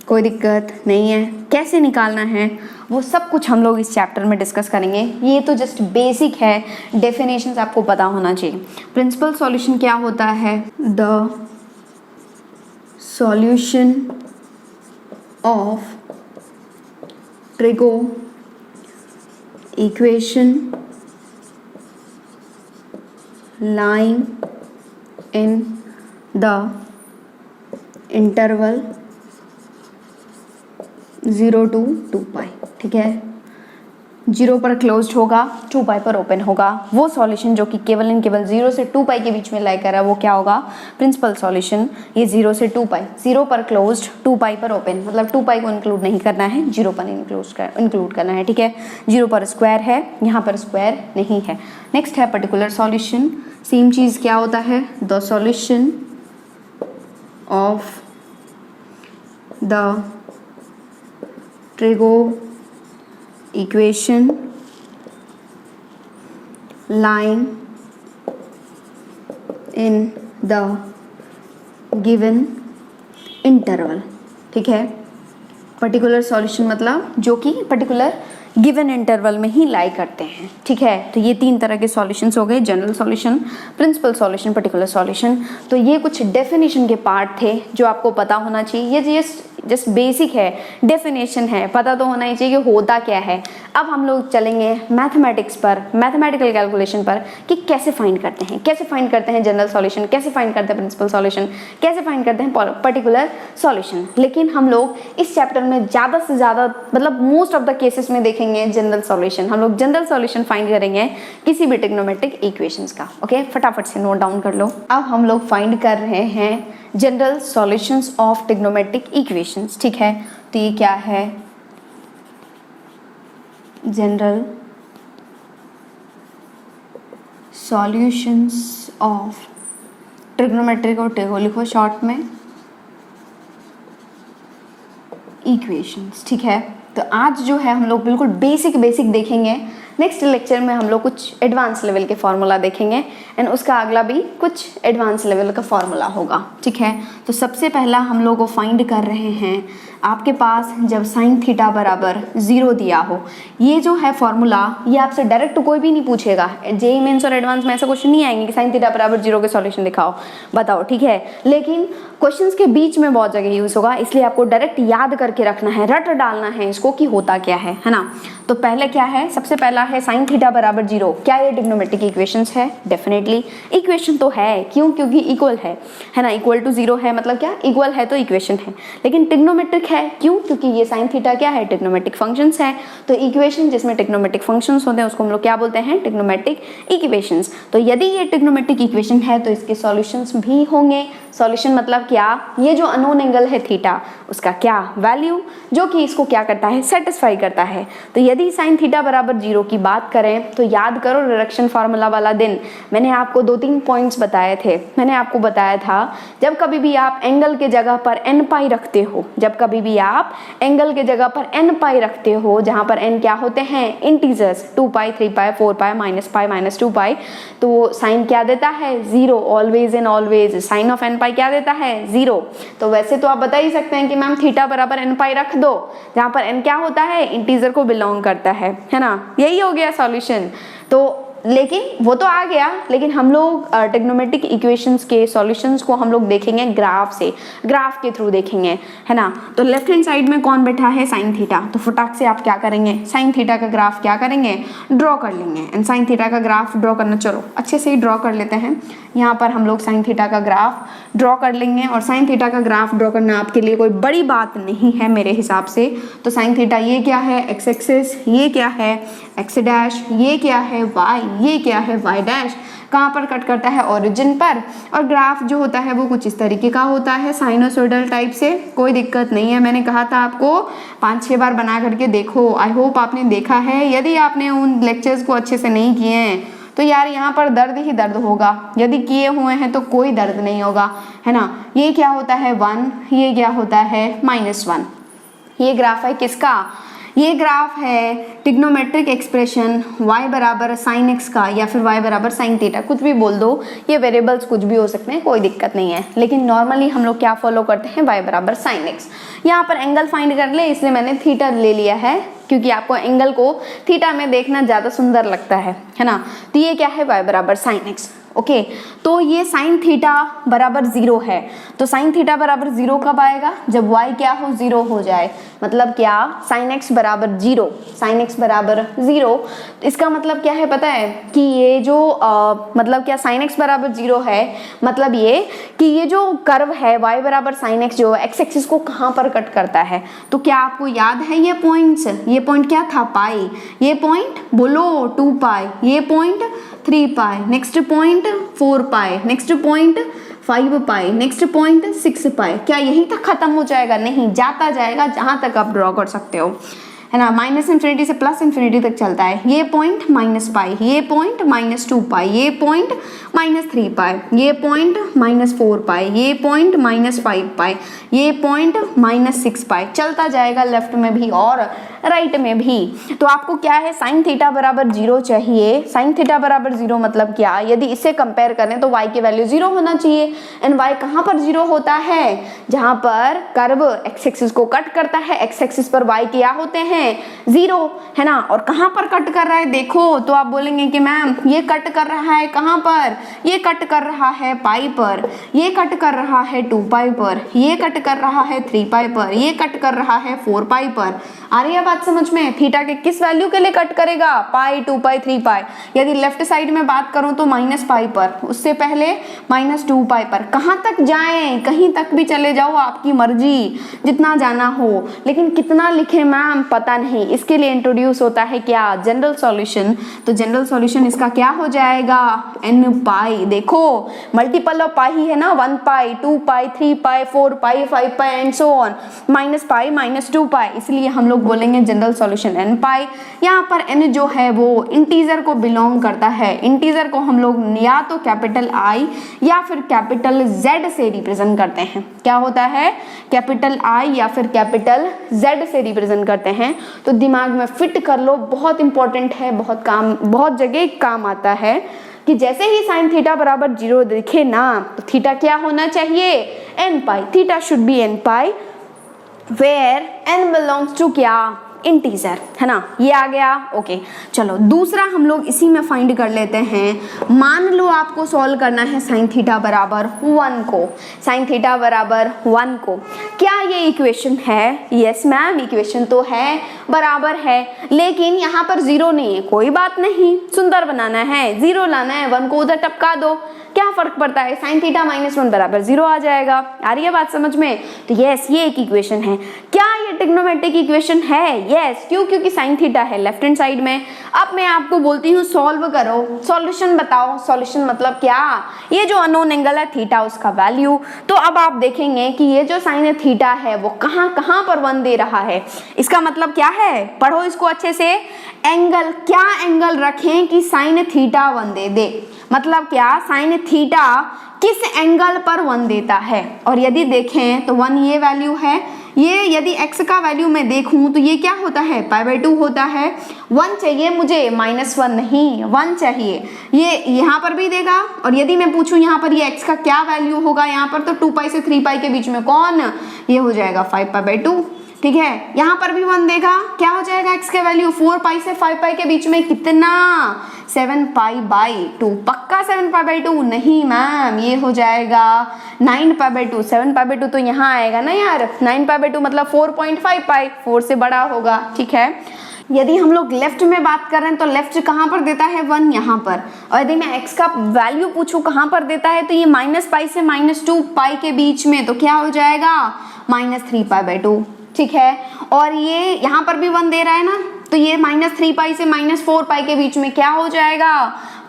कोई दिक्कत नहीं है, कैसे निकालना है वो सब कुछ हम लोग इस चैप्टर में डिस्कस करेंगे। ये तो जस्ट बेसिक है, डेफिनेशंस आपको पता होना चाहिए। प्रिंसिपल सॉल्यूशन क्या होता है, the solution of trigo equation lying in the interval 0 to 2π। ठीक है, 0 पर क्लोज्ड होगा, 2π पर ओपन होगा। वो सॉल्यूशन जो कि केवल 0 से 2π के बीच में लाई कर रहा है वो क्या होगा, प्रिंसिपल सॉल्यूशन। ये 0 से 2π, 0 पर क्लोज्ड, 2π पर ओपन, मतलब 2π को इंक्लूड नहीं करना है, 0 पर इंक्लूड करना है। ठीक है, 0 पर स्क्वायर है, यहाँ पर स्क्वायर नहीं है। नेक्स्ट है पर्टिकुलर सॉल्यूशन। सेम चीज़ क्या होता है, the solution of the trigo equation lying in the given interval। ठीक है, पर्टिकुलर सॉल्यूशन मतलब जो कि पर्टिकुलर गिवन इंटरवल में ही लाई करते हैं। ठीक है, तो ये 3 तरह के सॉल्यूशंस हो गए, general solution, principal solution, particular solution. तो ये कुछ डेफिनेशन के पार्ट थे जो आपको पता होना चाहिए। ये जस्ट बेसिक है, डेफिनेशन है, पता तो होना ही चाहिए कि होता क्या है। अब हम लोग चलेंगे मैथमेटिक्स पर, मैथमेटिकल कैलकुलेशन पर कि कैसे फाइंड करते हैं, कैसे फाइंड करते हैं जनरल सॉल्यूशन, कैसे फाइंड करते हैं प्रिंसिपल सॉल्यूशन, कैसे फाइंड करते हैं पर्टिकुलर सॉल्यूशन। लेकिन हम लोग इस चैप्टर में ज़्यादा से ज़्यादा मतलब मोस्ट ऑफ द केसेस में देखेंगे जनरल सॉल्यूशन। हम लोग जनरल सॉल्यूशन फाइंड करेंगे किसी भी ट्रिग्नोमेट्रिक इक्वेशंस का। ओके, फटाफट से नोट डाउन कर लो। अब हम लोग फाइंड कर रहे हैं general solutions of trigonometric equations. ठीक है, तो ये क्या है, जनरल सॉल्यूशंस ऑफ ट्रिग्नोमेट्रिक, और टेगो लिखो शॉर्ट में, इक्वेशंस। ठीक है, तो आज जो है हम लोग बिल्कुल बेसिक देखेंगे। नेक्स्ट लेक्चर में हम लोग कुछ एडवांस लेवल के फार्मूला देखेंगे एंड उसका अगला भी कुछ एडवांस लेवल का फार्मूला होगा। ठीक है, तो सबसे पहला हम लोग को फाइंड कर रहे हैं, आपके पास जब साइन थीटा बराबर 0 दिया हो, ये जो है फार्मूला ये आपसे डायरेक्ट कोई भी नहीं पूछेगा। जेईई मेंस और एडवांस में ऐसा क्वेश्चन नहीं आएंगे कि साइन थीटा बराबर 0 के सॉल्यूशन दिखाओ बताओ। ठीक है, लेकिन क्वेश्चंस के बीच में बहुत जगह यूज होगा, इसलिए आपको डायरेक्ट याद करके रखना है, रट डालना है इसको कि होता क्या है ना। तो पहले क्या है, सबसे पहला है साइन थीटा बराबर 0। क्या ये ट्रिग्नोमेट्रिक इक्वेशंस है? डेफिनेटली इक्वेशन तो है, क्यों? क्योंकि इक्वल है ना, इक्वल टू 0 है, मतलब क्या इक्वल है तो इक्वेशन है। लेकिन ट्रिग्नोमेट्रिक है, क्यों? क्योंकि ये साइन थीटा क्या है, ट्रिग्नोमेट्रिक फंक्शंस है। तो इक्वेशन जिसमें ट्रिग्नोमेट्रिक फंक्शंस होते हैं उसको हम लोग क्या बोलते हैं, ट्रिग्नोमेट्रिक इक्वेशंस। तो यदि ये ट्रिग्नोमेट्रिक इक्वेशन है तो इसके सॉल्यूशंस भी होंगे। सॉल्यूशन मतलब क्या, ये जो अननोन एंगल है थीटा उसका क्या वैल्यू, जो कि इसको क्या करता है, सेटिस्फाई करता है। तो यदि साइन थीटा बराबर 0 की बात करें तो याद करो रिडक्शन फार्मूला वाला दिन मैंने आपको 2-3 पॉइंट्स बताए थे। मैंने आपको बताया था जब कभी भी आप एंगल के जगह पर n पाई रखते हो, जब कभी भी आप एंगल के जगह पर n पाई रखते हो, जहां पर n क्या होते हैं, इंटीजर्स, 2 पाई, 3 पाई, 4 पाई, -2 पाई, तो साइन क्या देता है, 0। Always and always sine of n pi क्या देता है, 0। तो वैसे तो आप बता ही सकते हैं कि मैम थीटा बराबर n पाई रख दो, जहां पर n क्या होता है, इंटीजर को बिलोंग करता है ना। यही हो गया सॉल्यूशन। तो लेकिन वो तो आ गया, लेकिन हम लोग ट्रिग्नोमेट्रिक इक्वेशंस के सॉल्यूशंस को हम लोग देखेंगे ग्राफ से, ग्राफ के थ्रू देखेंगे, है ना। तो लेफ्ट हैंड साइड में कौन बैठा है, साइन थीटा। तो फटाक से आप क्या करेंगे, साइन थीटा का ग्राफ क्या करेंगे, ड्रॉ कर लेंगे। एंड साइन थीटा का ग्राफ ड्रॉ करना, चलो अच्छे से ही ड्रॉ कर लेते हैं। यहाँ पर हम लोग साइन थीटा का ग्राफ ड्रॉ कर लेंगे, और साइन थीटा का ग्राफ ड्रॉ करना आपके लिए कोई बड़ी बात नहीं है मेरे हिसाब से। तो साइन थीटा ये क्या है, एक्स एक्सिस, ये क्या है एक्स डैश, ये क्या है वाई, ये क्या है वाई डैश। कहाँ पर कट करता है, ओरिजिन पर। और ग्राफ जो होता है वो कुछ इस तरीके का होता है, साइनोसॉइडल टाइप से। कोई दिक्कत नहीं है, मैंने कहा था आपको 5-6 बार बना करके देखो। आई होप आपने देखा है। यदि आपने उन लेक्चर्स को अच्छे से नहीं किए हैं तो यार यहाँ पर दर्द ही दर्द होगा। यदि किए हुए हैं तो कोई दर्द नहीं होगा, है ना। ये क्या होता है 1, ये क्या होता है -1। ये ग्राफ है किसका, ये ग्राफ है ट्रिग्नोमेट्रिक एक्सप्रेशन y बराबर साइन एक्स का, या फिर y बराबर साइन थीटा, कुछ भी बोल दो। ये वेरिएबल्स कुछ भी हो सकते हैं, कोई दिक्कत नहीं है। लेकिन नॉर्मली हम लोग क्या फॉलो करते हैं, y बराबर साइन एक्स। यहाँ पर एंगल फाइंड कर ले, इसलिए मैंने थीटा ले लिया है, क्योंकि आपको एंगल को थीटा में देखना ज़्यादा सुंदर लगता है ना। तो ये क्या है, y बराबर साइन एक्स। ओके, तो ये साइन थीटा बराबर 0 है। तो साइन थीटा बराबर 0 कब आएगा, जब y क्या हो, 0 हो जाए। मतलब क्या, साइन x बराबर 0, साइन x बराबर 0। तो इसका मतलब क्या है पता है, कि ये जो मतलब क्या, साइन x बराबर 0 है, मतलब ये कि ये जो कर्व है y बराबर साइन x जो x एक्सिस को कहाँ पर कट करता है। तो क्या आपको याद है ये पॉइंट्स, ये पॉइंट क्या था, पाई, ये पॉइंट बोलो 2 पाई, ये पॉइंट 3 पाई, नेक्स्ट पॉइंट 4 पाई, नेक्स्ट पॉइंट 5 पाई, नेक्स्ट पॉइंट 6 पाई। क्या यहीं तक खत्म हो जाएगा, नहीं, जाता जाएगा जहां तक आप ड्रॉ कर सकते हो, है ना। -∞ से +∞ तक चलता है। ये पॉइंट -पाई, ये पॉइंट -2 पाई, ये पॉइंट -3 पाई, ये पॉइंट -4 पाई, ये पॉइंट -5 पाई, ये पॉइंट -6 पाई। चलता जाएगा लेफ्ट में भी और राइट में भी। तो आपको क्या है, साइन थीटा बराबर 0 चाहिए। साइन थीटा बराबर 0 मतलब क्या, यदि इसे कंपेयर करें तो y की वैल्यू 0 होना चाहिए। एंड y कहाँ पर 0 होता है, जहां पर कर्व एक्स एक्सिस को कट करता है, एक्स एक्सिस पर वाई क्या होते हैं 0, है ना। और कहां पर कट कर रहा है देखो, तो आप बोलेंगे कि मैम ये कट कर रहा है कहां पर, ये कट कर रहा है पाई पर, ये कट कर रहा है 2 पाई पर, ये कट कर रहा है 3 पाई पर, ये कट कर रहा है 4 पाई पर। आ रही है बात समझ में? थीटा के किस वैल्यू के लिए कट करेगा, पाई, 2 पाई, 3 पाई। यदि लेफ्ट साइड में बात करूं तो माइनस पाई पर, उससे पहले -2 पाई पर। कहां तक जाएं, कहीं तक भी चले जाओ, आपकी मर्जी, जितना जाना हो, लेकिन कितना लिखे मैम पता नहीं। इसके लिए इंट्रोड्यूस होता है क्या, जनरल सॉल्यूशन। तो जनरल सॉल्यूशन इसका क्या हो जाएगा, n पाई। देखो मल्टीपल ऑफ पाई ही है ना, 1 pi, 2 pi, 3 pi, 4 pi, 5 pi and so on, minus pi, -2 pi, इसलिए हम लोग बोलेंगे जनरल सॉल्यूशन n पाई। यहाँ पर n जो है वो इंटीजर को बिलोंग करता है। इंटीजर को हम लोग या तो कैपिटल I या फिर कैपिटल Z से रिप्रेजेंट करते हैं। क्या होता है, कैपिटल I या फिर कैपिटल Z से रिप्रेजेंट करते हैं। तो दिमाग में फिट कर लो, बहुत इंपॉर्टेंट है, बहुत जगह काम आता है कि जैसे ही साइन थीटा बराबर 0 दिखे ना, तो थीटा क्या होना चाहिए, n pi. Theta should be n pi where n belongs to क्या, इंटीजर, है ना। ये आ गया, ओके। चलो दूसरा हम लोग इसी में फाइंड कर लेते हैं। मान लो आपको सॉल्व करना है साइन थीटा बराबर 1 को, साइन थीटा बराबर 1 को। क्या ये इक्वेशन है, यस मैम इक्वेशन तो है, बराबर है, लेकिन यहाँ पर 0 नहीं है। कोई बात नहीं, सुंदर बनाना है, 0 लाना है, 1 को उधर टपका दो, क्या फर्क पड़ता है, साइन थीटा -1 बराबर 0 आ जाएगा। आ रही है बात समझ में? तो यस ये एक इक्वेशन है। क्या ये ट्रिग्नोमेट्रिक इक्वेशन है? यस, क्यों, क्योंकि साइन थीटा है लेफ्ट हैंड साइड में। अब मैं आपको बोलती हूँ सॉल्व करो, सॉल्यूशन बताओ। सॉल्यूशन मतलब क्या, ये जो अननोन एंगल है थीटा, उसका वैल्यू। तो अब आप देखेंगे कि ये जो साइन थीटा है वो कहाँ कहाँ पर 1 दे रहा है। इसका मतलब क्या है, पढ़ो इसको अच्छे से। एंगल, क्या एंगल रखें कि साइन थीटा 1 दे, मतलब क्या, साइन थीटा किस एंगल पर 1 देता है। और यदि देखें तो 1 ये वैल्यू है, ये यदि x का वैल्यू मैं देखूं तो ये क्या होता है, π/2 होता है। 1 चाहिए मुझे, -1 नहीं, 1 चाहिए। ये यहाँ पर भी देगा, और यदि मैं पूछूं यहाँ पर ये x का क्या वैल्यू होगा, यहाँ पर तो 2 पाई से 3 पाई के बीच में कौन, ये हो जाएगा 5π/2, ठीक है। यहाँ पर भी 1 देगा, क्या हो जाएगा x का वैल्यू, 4 पाई से 5 पाई के बीच में कितना, 7 पाई/2। पक्का 7 पाई/2 नहीं मैम, ये हो जाएगा 9 पाई/2। 7 पाई/2 तो यहाँ आएगा ना यार, 9 पाई/2 मतलब 4.5 पाई, 4 से बड़ा होगा, ठीक है। यदि हम लोग लेफ्ट में बात कर रहे हैं तो लेफ्ट कहाँ पर देता है, 1 यहाँ पर। और यदि मैं x का वैल्यू पूछूं कहाँ पर देता है, तो ये -पाई से -2 पाई के बीच में, तो क्या हो जाएगा, -3 पाई/2, ठीक है। और ये यहाँ पर भी 1 दे रहा है ना, तो ये -3 पाई से -4 पाई के बीच में क्या हो जाएगा,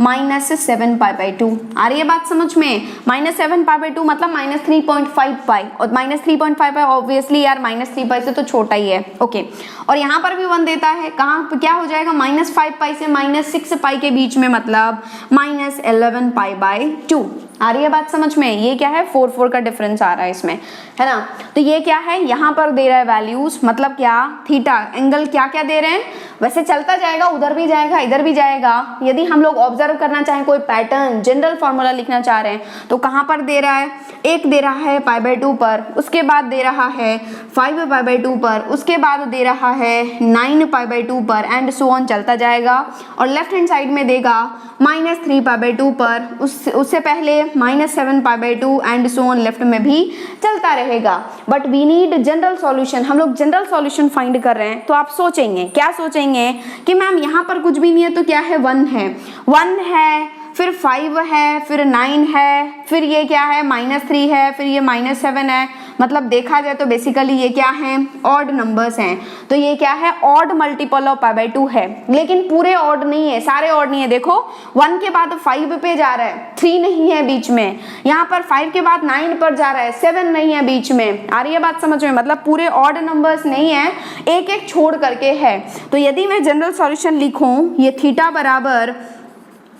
-7 पाई/2। आ रही है बात समझ में? -7 पाई/2 मतलब -3.5 पाई, और -3.5 पाई ऑब्वियसली यार -3 पाई से तो छोटा ही है, ओके। और यहाँ पर भी 1 देता है, कहाँ क्या हो जाएगा, -5 पाई से -6 पाई के बीच में, मतलब -11 पाई/2। आ रही है बात समझ में? ये क्या है, 4 का डिफरेंस आ रहा है इसमें, है ना। तो ये क्या है, यहाँ पर दे रहा है वैल्यूज, मतलब क्या, थीटा एंगल क्या क्या दे रहे हैं, वैसे चलता जाएगा, उधर भी जाएगा, इधर भी जाएगा। यदि हम लोग ऑब्जर्व करना चाहें, कोई पैटर्न, जनरल फॉर्मूला लिखना चाह रहे हैं, तो कहाँ पर दे रहा है, एक दे रहा है π/2 पर, उसके बाद दे रहा है 5 पाई/2 पर, उसके बाद दे रहा है 9 पाई/2 पर, एंड सो ऑन चलता जाएगा। और लेफ्ट हैंड साइड में देगा -3 पाई/2 पर, उससे पहले -7 पाई/2 एंड सो ऑन, लेफ्ट में भी चलता रहेगा। But we need general solution, हम लोग जनरल सॉल्यूशन फाइंड कर रहे हैं। तो आप सोचेंगे, क्या सोचेंगे कि मैम यहाँ पर कुछ भी नहीं है, तो क्या है, 1 है, 1 है, फिर 5 है, फिर 9 है, फिर ये क्या है, -3 है, फिर ये -7 है। मतलब देखा जाए तो बेसिकली ये क्या है, ऑड नंबर्स हैं। तो ये क्या है, ऑड मल्टीपल ऑफ π/2 है, लेकिन पूरे ऑड नहीं है, सारे ऑड नहीं है। देखो 1 के बाद 5 पे जा रहा है, 3 नहीं है बीच में, यहाँ पर 5 के बाद 9 पर जा रहा है, 7 नहीं है बीच में। आ रही है बात समझ में? मतलब पूरे ऑड नंबर्स नहीं है, एक एक छोड़ करके है। तो यदि मैं जनरल सॉल्यूशन लिखूं, ये थीटा बराबर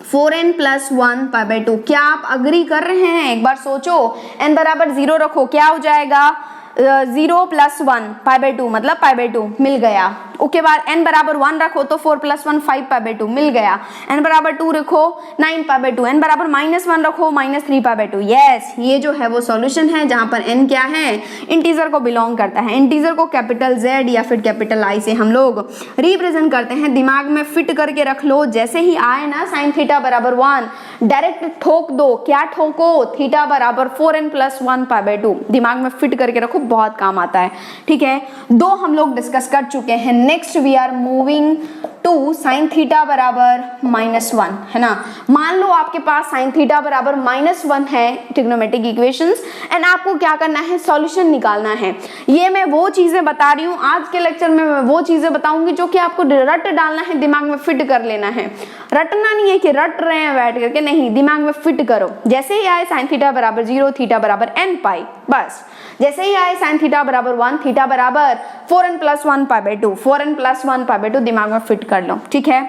4n + 1 π/2, क्या आप अग्री कर रहे हैं? एक बार सोचो, n बराबर 0 रखो, क्या हो जाएगा, 0 + 1 π/2 मतलब π/2 मिल गया। उसके बाद n बराबर 1 रखो तो 4 + 1 5 पाई बाई 2 मिल गया। n बराबर 2 रखो 9 पाई बाई 2, n बराबर -1 रखो -3 पाई बाई 2। यस, ये जो है वो सॉल्यूशन है जहां पर n क्या है, इंटीजर को बिलोंग करता है। इंटीजर को कैपिटल Z या फिर कैपिटल I से हम लोग रिप्रेजेंट करते हैं। दिमाग में फिट करके रख लो, जैसे ही आए ना sin थीटा बराबर 1 डायरेक्ट ठोक दो। क्या ठोको, थीटा बराबर 4n + 1 पाई बाई 2। दिमाग में फिट करके रखो, बहुत काम आता है। ठीक है, 2 हम लोग डिस्कस कर चुके हैं। Next we are moving to sin theta बराबर -1, है ना। मान लो आपके पास sin थीटा बराबर -1 है ट्रिग्नोमेट्रिक इक्वेशंस, एंड आपको क्या करना है, सॉल्यूशन निकालना है। ये मैं वो चीजें बता रही हूँ, आज के लेक्चर में मैं वो चीजें बताऊंगी जो कि आपको रट डालना है, दिमाग में फिट कर लेना है। रटना नहीं है कि रट रहे हैं बैठ करके, नहीं, दिमाग में फिट करो। जैसे ही आए sin थीटा बराबर 0, थीटा बराबर n पाई, बस। जैसे ही आए sin थीटा बराबर 1, थीटा बराबर 4n + 1 pi by 2, 4n + 1 pi by 2 दिमाग में फिट कर लो। ठीक है,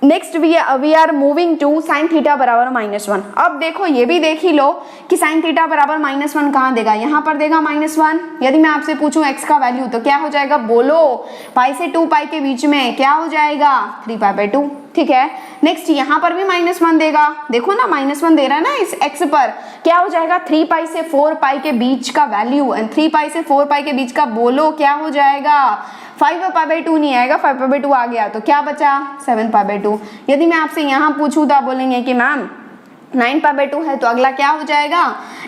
next we are moving to sin theta बराबर -1। अब देखो, ये भी देख ही लो कि sin थीटा बराबर -1 कहाँ देगा, यहाँ पर देगा -1। यदि मैं आपसे पूछूं x का वैल्यू तो क्या हो जाएगा, बोलो। पाई से 2 पाई के बीच में क्या हो जाएगा, 3 पाई बाई 2। ठीक है, नेक्स्ट यहाँ पर भी -1 देगा। देखो ना, -1 दे रहा है ना इस x पर, क्या हो जाएगा, 3 पाई से 4 पाई के बीच का वैल्यू, एंड 3 पाई से 4 पाई के बीच का बोलो क्या हो जाएगा, 5 पाई बाई 2 नहीं आएगा, 5 पाई बाई 2 आ गया तो क्या बचा, 7 पाई बाई 2। यदि मैं आपसे यहाँ पूछूं तो आप बोलेंगे कि मैम 9 पाई बाई 2 है, तो अगला क्या हो जाएगा,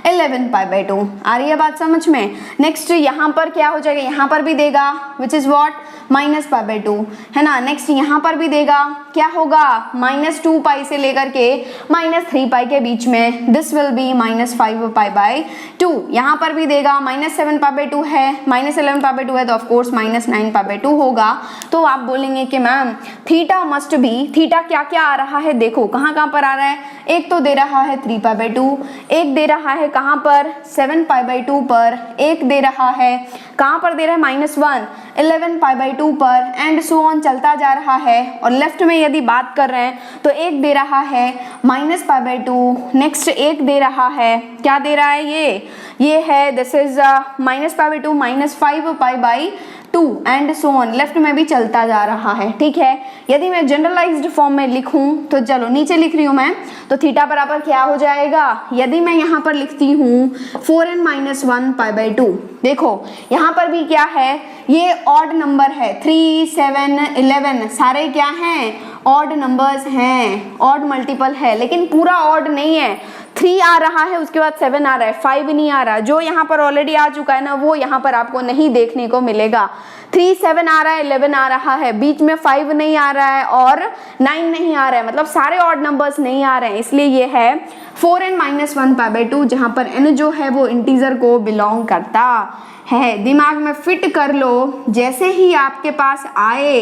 11 पाई बाई 2। आ रही है बात समझ में। नेक्स्ट यहाँ पर क्या हो जाएगा, यहाँ पर भी देगा which is what, -pi by 2, है ना। नेक्स्ट यहाँ पर भी देगा, क्या होगा, -2 पाई से लेकर के -3 पाई के बीच में, this will be -5 pi by 2। यहाँ पर भी देगा, -7 पाई बाई 2 है, -11 पाई बाई 2 है, तो ऑफ कोर्स -9 पाई बाई 2 होगा। तो आप बोलेंगे कि ma'am theta must be, theta क्या क्या आ रहा है, देखो कहाँ कहाँ पर आ रहा है। एक तो दे रहा है 3 पाई बाई 2, एक दे रहा है कहाँ पर, 7 पाई बाई 2 पर, एक दे रहा है कहाँ पर दे रहा है, -1 11 पाई बाई 2 पर, एंड सो ऑन चलता जा रहा है। और लेफ्ट में यदि बात कर रहे हैं तो एक दे रहा है -पाई बाई 2, नेक्स्ट एक दे रहा है, क्या दे रहा है, ये है this is -pi by 2 -5 pi by 2 and so on, left में भी चलता जा रहा है। ठीक है, यदि मैं जनरलाइज्ड फॉर्म में लिखूं तो चलो नीचे लिख रही हूं मैं, तो थीटा बराबर क्या हो जाएगा, यदि मैं यहाँ पर लिखती हूँ 4n - 1 पाई बाई 2। देखो यहाँ पर भी क्या है, ये ऑड नंबर है, 3 7 11 सारे क्या हैं, ऑड नंबर्स हैं, ऑड मल्टीपल है, लेकिन पूरा ऑड नहीं है। 3 आ रहा है, उसके बाद 7 आ रहा है, 5 नहीं आ रहा। जो यहाँ पर ऑलरेडी आ चुका है ना, वो यहाँ पर आपको नहीं देखने को मिलेगा। 3 7 आ रहा है, 11 आ रहा है, बीच में 5 नहीं आ रहा है और 9 नहीं आ रहा है, मतलब सारे ऑड नंबर्स नहीं आ रहे हैं। इसलिए ये है 4n - 1 पाई बाई 2, जहाँ पर n जो है वो इंटीजर को बिलोंग करता है। दिमाग में फिट कर लो, जैसे ही आपके पास आए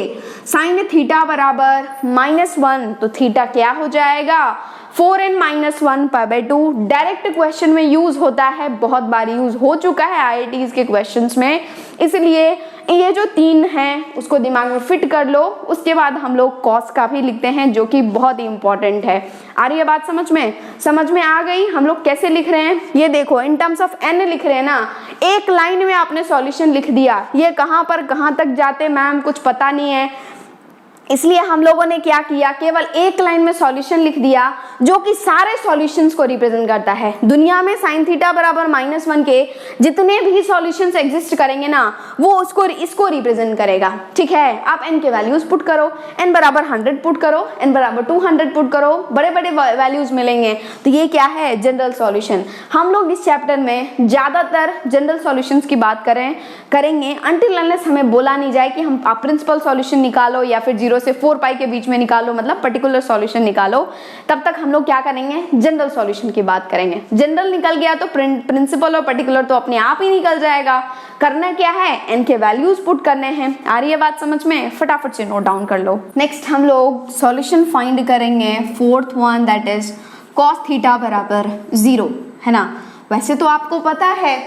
sin थीटा बराबर -1, तो थीटा क्या हो जाएगा, 4n - 1 pi by 2। Direct question में यूज होता है, बहुत बार यूज हो चुका है IITs के क्वेश्चंस में, इसलिए ये जो 3 हैं उसको दिमाग में फिट कर लो। उसके बाद हम लोग कॉस का भी लिखते हैं, जो कि बहुत ही इंपॉर्टेंट है। आ रही है बात समझ में, समझ में आ गई। हम लोग कैसे लिख रहे हैं, ये देखो इन टर्म्स ऑफ n लिख रहे हैं ना, एक लाइन में आपने सॉल्यूशन लिख दिया। ये कहाँ पर कहाँ तक जाते मैम कुछ पता नहीं है, इसलिए हम लोगों ने क्या किया, केवल एक लाइन में सॉल्यूशन लिख दिया जो कि सारे सॉल्यूशंस को रिप्रेजेंट करता है। दुनिया में sin थीटा बराबर -1 के जितने भी सॉल्यूशंस एग्जिस्ट करेंगे ना, वो इसको रिप्रेजेंट करेगा। ठीक है, आप n के वैल्यूज पुट करो, n बराबर 100 पुट करो, n बराबर 200 पुट करो, बड़े बड़े वैल्यूज मिलेंगे। तो ये क्या है, जनरल सॉल्यूशन। हम लोग इस चैप्टर में ज्यादातर जनरल सॉल्यूशंस की बात करेंगे अनटिल अनलेस हमें बोला नहीं जाए कि हम आप प्रिंसिपल सॉल्यूशन निकालो या फिर 0 से 4 पाई के बीच में निकालो, मतलब पर्टिकुलर सॉल्यूशन निकालो। तब तक हम लोग क्या करेंगे, जनरल सॉल्यूशन की बात करेंगे। जनरल निकल गया तो प्रिंसिपल और पर्टिकुलर तो अपने आप ही निकल जाएगा। करना क्या है, n के वैल्यूज पुट करने हैं। आ रही है बात समझ में, फटाफट से नोट डाउन कर लो। नेक्स्ट हम लोग सॉल्यूशन फाइंड करेंगे, 4th one, that is cos theta बराबर 0, है ना। वैसे तो आपको पता है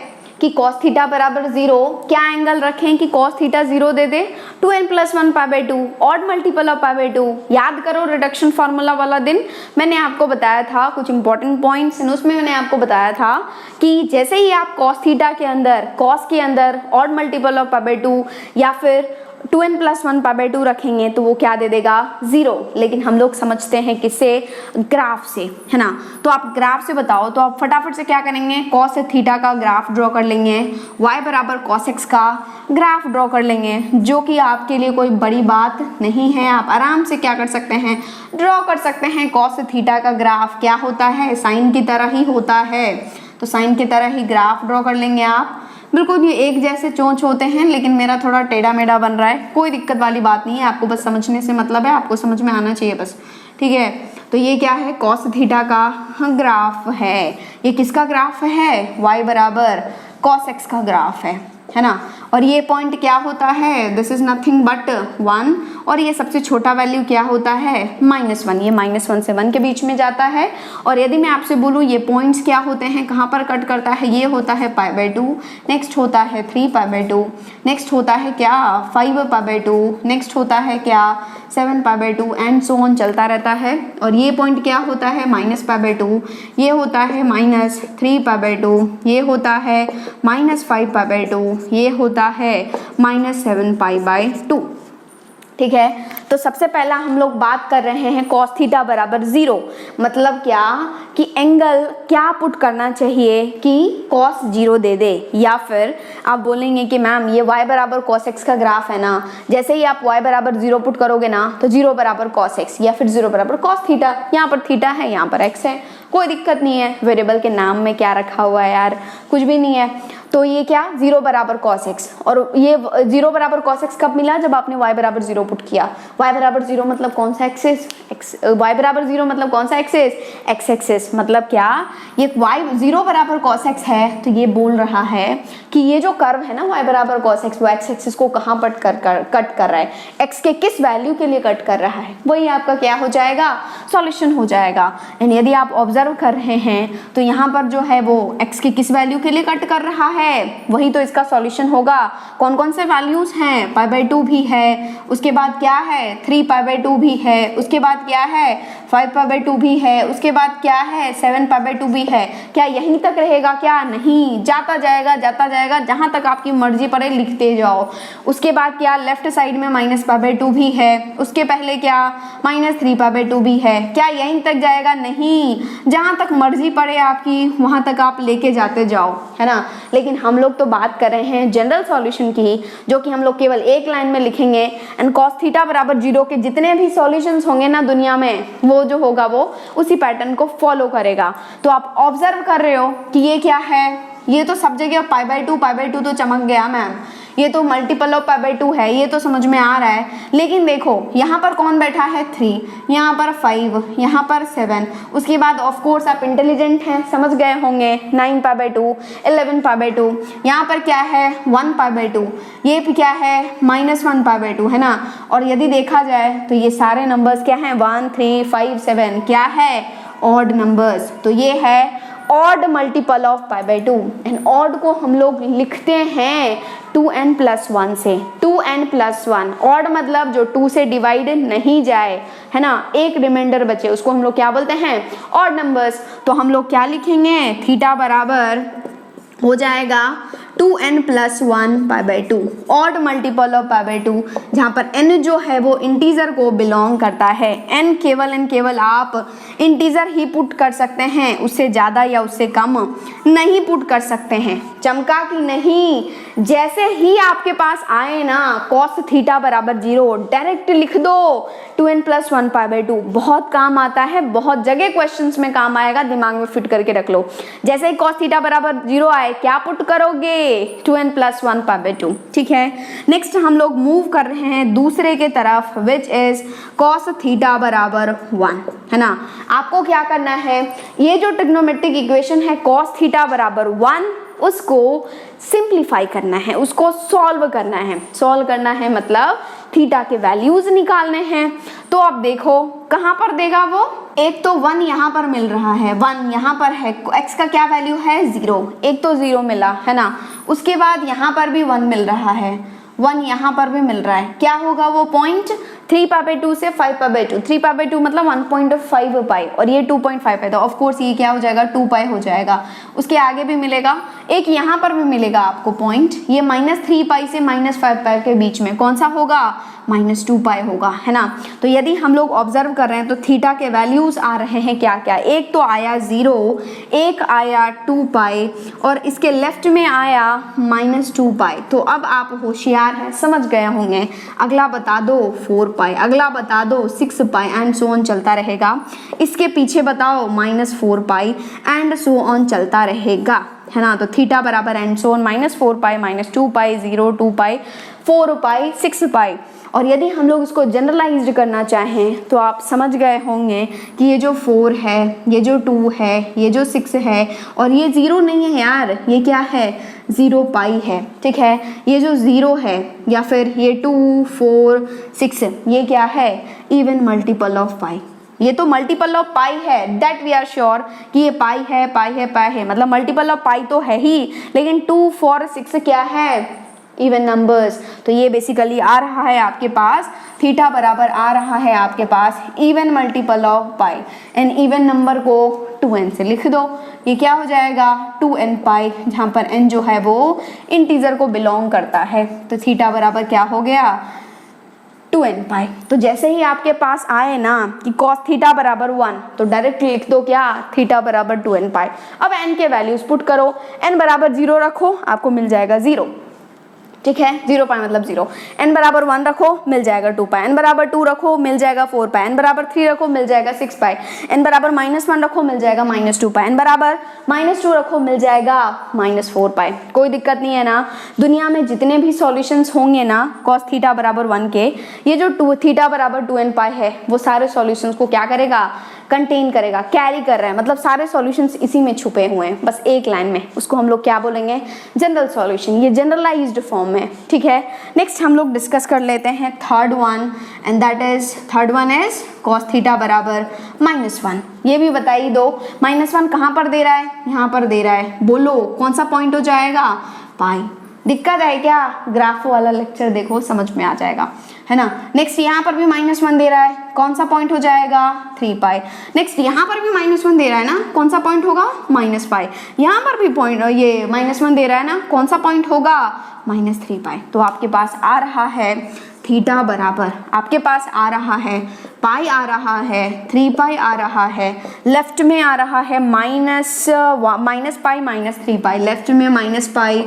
कि cos थीटा बराबर 0, क्या एंगल रखें कि cos theta 0 they they, 2n + 1 pi by 2, odd multiple of pi by 2। याद करो रिडक्शन फार्मूला वाला दिन मैंने आपको बताया था कुछ इंपॉर्टेंट पॉइंट्स, उसमें मैंने आपको बताया था कि जैसे ही आप cos थीटा के अंदर, cos के अंदर odd multiple of pi by 2 या फिर 2n + 1 π/2 रखेंगे तो वो क्या दे देगा 0। लेकिन हम लोग समझते हैं किससे, ग्राफ से, है ना। तो आप ग्राफ से बताओ, तो आप फटाफट से क्या करेंगे, cos थीटा का ग्राफ ड्रॉ कर लेंगे, y = cos x का ग्राफ ड्रॉ कर लेंगे, जो कि आपके लिए कोई बड़ी बात नहीं है। आप आराम से क्या कर सकते हैं, ड्रॉ कर सकते हैं। cos थीटा का ग्राफ क्या होता है, साइन की तरह ही होता है, तो साइन की तरह ही ग्राफ ड्रॉ कर लेंगे आप। बिल्कुल ये एक जैसे चोंच होते हैं, लेकिन मेरा थोड़ा टेढ़ा मेढ़ा बन रहा है, कोई दिक्कत वाली बात नहीं है, आपको बस समझने से मतलब है, आपको समझ में आना चाहिए बस, ठीक है। तो ये क्या है, cos थीटा का ग्राफ है। ये किसका ग्राफ है, y = cos x का ग्राफ है ना। और ये पॉइंट क्या होता है, दिस इज नथिंग बट 1, और ये सबसे छोटा वैल्यू क्या होता है, -1। ये -1 से 1 के बीच में जाता है। और यदि मैं आपसे बोलूँ ये पॉइंट्स क्या होते हैं, कहाँ पर कट करता है, ये होता है π/2, नेक्स्ट होता है 3 π/2, नेक्स्ट होता है क्या 5 π/2, नेक्स्ट होता है क्या 7 π/2 एंड सो ऑन, चलता रहता है। और ये पॉइंट क्या होता है, -π/2, ये होता है -3 π/2, ये होता है -5 π/2, ये होता है -7 π/2, ठीक है। तो सबसे पहला हम लोग बात कर रहे हैं cos थीटा = 0, मतलब क्या कि एंगल क्या पुट करना चाहिए कि cos 0 दे दे। या फिर आप बोलेंगे कि मैम ये y = cos x का ग्राफ है ना, जैसे ही आप y = 0 पुट करोगे ना तो 0 = cos x, या फिर 0 = cos थीटा। यहाँ पर थीटा है, यहाँ पर x है, कोई दिक्कत नहीं है। वेरिएबल के नाम में क्या रखा हुआ है यार, कुछ भी नहीं है। तो ये क्या 0 = cos x, और ये 0 = cos x कब मिला, जब आपने y = 0 पुट किया। y = 0 मतलब कौन सा एक्सिस, y = 0 मतलब कौन सा एक्सिस, x एक्सिस। मतलब क्या, ये y 0 = cos x है, तो ये बोल रहा है कि ये जो कर्व है ना y = cos x, वो x एक्सिस को कहाँ कट कर रहा है, x के किस वैल्यू के लिए कट कर रहा है, वही आपका क्या हो जाएगा, सॉल्यूशन हो जाएगा। एंड यदि आप ऑब्जर्व कर रहे हैं तो यहाँ पर जो है वो x के किस वैल्यू के लिए कट कर रहा है, वही तो इसका सॉल्यूशन होगा। कौन कौन से वैल्यूज हैं, π/2 भी है, उसके बाद क्या है 3 π/2 भी है, उसके बाद क्या है 5 π/2 भी है, उसके बाद क्या है 7 π/2 भी है। क्या यहीं तक रहेगा, क्या नहीं, जाता जाएगा जहां तक आपकी मर्जी पड़े लिखते जाओ। उसके बाद क्या लेफ्ट साइड में -π/2 भी है, उसके पहले क्या -3 π/2 भी है। क्या यहीं तक जाएगा, नहीं, जहां तक मर्जी पड़े आपकी वहां तक आप लेके जाते जाओ, है ना। लेकिन हम लोग तो बात कर रहे हैं जनरल सॉल्यूशन की, जो कि हम लोग केवल एक लाइन में लिखेंगे। एंड cos थीटा = 0 के जितने भी सॉल्यूशंस होंगे ना दुनिया में, वो जो होगा वो उसी पैटर्न को फॉलो करेगा। तो आप ऑब्जर्व कर रहे हो कि ये क्या है, ये तो सब जगह π/2 तो चमक गया मैम, ये तो मल्टीपल ऑफ π/2 है, ये तो समझ में आ रहा है। लेकिन देखो यहाँ पर कौन बैठा है 3, यहाँ पर 5, यहाँ पर 7, उसके बाद ऑफ कोर्स आप इंटेलिजेंट हैं, समझ गए होंगे 9 π/2, 11 π/2, यहाँ पर क्या है 1 π/2, ये भी क्या है -1 π/2, है ना। और यदि देखा जाए तो ये सारे नंबर्स क्या हैं 1 3 5 7, क्या है ऑड नंबर्स। तो ये है odd multiple of π/2। And odd को हम लोग लिखते हैं 2n + 1 से, 2n + 1। ऑड मतलब जो 2 से डिवाइड नहीं जाए, है ना, एक रिमाइंडर बचे, उसको हम लोग क्या बोलते हैं, ऑड नंबर्स। तो हम लोग क्या लिखेंगे, थीटा बराबर हो जाएगा 2n + 1 π/2, ऑड मल्टीपल ऑफ π/2, जहाँ पर n जो है वो इंटीजर को बिलोंग करता है। n केवल आप इंटीजर ही पुट कर सकते हैं, उससे ज़्यादा या उससे कम नहीं पुट कर सकते हैं। चमका कि नहीं, जैसे ही आपके पास आए ना cos थीटा = 0, डायरेक्ट लिख दो 2n + 1 π/2। बहुत काम आता है, बहुत जगह क्वेश्चंस में काम आएगा, दिमाग में फिट करके रख लो। जैसे ही cos थीटा = 0 आए, क्या पुट करोगे, 2n + 1 π/2, ठीक है। नेक्स्ट हम लोग मूव कर रहे हैं दूसरे के तरफ, विच इज cos थीटा = 1, है ना। आपको क्या करना है, ये जो ट्रिग्नोमेट्रिक इक्वेशन है cos थीटा = 1, उसको सिंप्लीफाई करना है, उसको सॉल्व करना है। सॉल्व करना है मतलब थीटा के वैल्यूज निकालने हैं। तो अब देखो कहाँ पर देगा वो, एक तो 1 यहाँ पर मिल रहा है, 1 यहाँ पर है, x का क्या वैल्यू है 0, एक तो 0 मिला, है ना। उसके बाद यहाँ पर भी 1 मिल रहा है, 1 यहाँ पर भी मिल रहा है, क्या होगा वो पॉइंट 3 पाई बाई 2 से 5 पाई बाई 2, 3 पाई बाई 2 मतलब 1.5 पाई और ये 2.5 पाई, तो ऑफ कोर्स ये क्या हो जाएगा 2 पाई हो जाएगा। उसके आगे भी मिलेगा, एक यहाँ पर भी मिलेगा आपको पॉइंट, ये -3 पाई से -5 पाई के बीच में कौन सा होगा, -2 पाई होगा, है ना। तो यदि हम लोग ऑब्जर्व कर रहे हैं तो थीटा के वैल्यूज आ रहे हैं क्या क्या, एक तो आया 0, एक आया 2 पाई और इसके लेफ्ट में आया -2 पाई। तो अब आप होशियार हैं, समझ गए होंगे, अगला बता दो 4 पाई, अगला बता दो 6 पाई एंड सो ऑन चलता रहेगा। इसके पीछे बताओ -4 पाई एंड सो ऑन चलता रहेगा, है ना। तो थीटा बराबर एंड सो ऑन -4 पाई, -2 पाई, 0, 2 पाई, 4 पाई, 6 पाई। और यदि हम लोग इसको जनरलाइज्ड करना चाहें तो आप समझ गए होंगे कि ये जो 4 है, ये जो 2 है, ये जो 6 है और ये 0 नहीं है यार, ये क्या है 0 पाई है, ठीक है। ये जो 0 है या फिर ये 2, 4, 6 ये क्या है, इवन मल्टीपल ऑफ पाई, ये तो मल्टीपल ऑफ पाई है, दैट वी आर श्योर कि ये पाई है, पाई है, पाई है, मतलब मल्टीपल ऑफ पाई तो है ही, लेकिन 2, 4, 6 क्या है, इवन नंबर्स। तो ये बेसिकली आ रहा है आपके पास, थीटा बराबर आ रहा है आपके पास even multiple of pi, an even number को 2n से लिख दो, ये क्या हो जाएगा 2n पाई, जहाँ पर n जो है वो इंटीजर को बिलोंग करता है। तो थीटा बराबर क्या हो गया 2n पाई। तो जैसे ही आपके पास आए ना कि cos थीटा बराबर 1, तो डायरेक्ट लिख दो क्या, थीटा बराबर 2n पाई। अब n के वैल्यूज पुट करो, n बराबर 0 रखो, आपको मिल जाएगा 0, ठीक है, 0 पाई मतलब 0, n बराबर 1 रखो मिल जाएगा 2 पाई, n बराबर 2 रखो मिल जाएगा 4 पाई, n बराबर 3 रखो मिल जाएगा 6 पाई, n बराबर -1 रखो मिल जाएगा -2 पाई, n बराबर -2 रखो मिल जाएगा -4 पाई। कोई दिक्कत नहीं है ना। दुनिया में जितने भी सॉल्यूशंस होंगे ना cos थीटा बराबर 1 के, ये जो 2 थीटा बराबर 2n पाई है वो सारे सॉल्यूशंस को क्या करेगा, कंटेन करेगा, कैरी कर रहा है, मतलब सारे सॉल्यूशंस इसी में छुपे हुए हैं, बस एक लाइन में। उसको हम लोग क्या बोलेंगे, जनरल सॉल्यूशन, ये जनरलाइज्ड फॉर्म में, ठीक है। नेक्स्ट हम लोग डिस्कस कर लेते हैं third one, and that is third one is cos theta बराबर -1। ये भी बताइए दो, -1 कहाँ पर दे रहा है, यहाँ पर दे रहा है, बोलो कौन सा पॉइंट हो जाएगा, पाई। दिक्कत है क्या, ग्राफ वाला लेक्चर देखो समझ में आ जाएगा, है ना। नेक्स्ट यहाँ पर भी -1 दे रहा है, कौन सा पॉइंट हो जाएगा 3 पाई। नेक्स्ट यहाँ पर भी -1 दे रहा है ना, कौन सा पॉइंट होगा -पाई। यहाँ पर भी पॉइंट ये -1 दे रहा है ना, कौन सा पॉइंट होगा -3 पाई। तो आपके पास आ रहा है थीटा बराबर, आपके पास आ रहा है पाई, आ रहा है 3 पाई, आ रहा है लेफ्ट में आ रहा है माइनस पाई -3 पाई, लेफ्ट में -पाई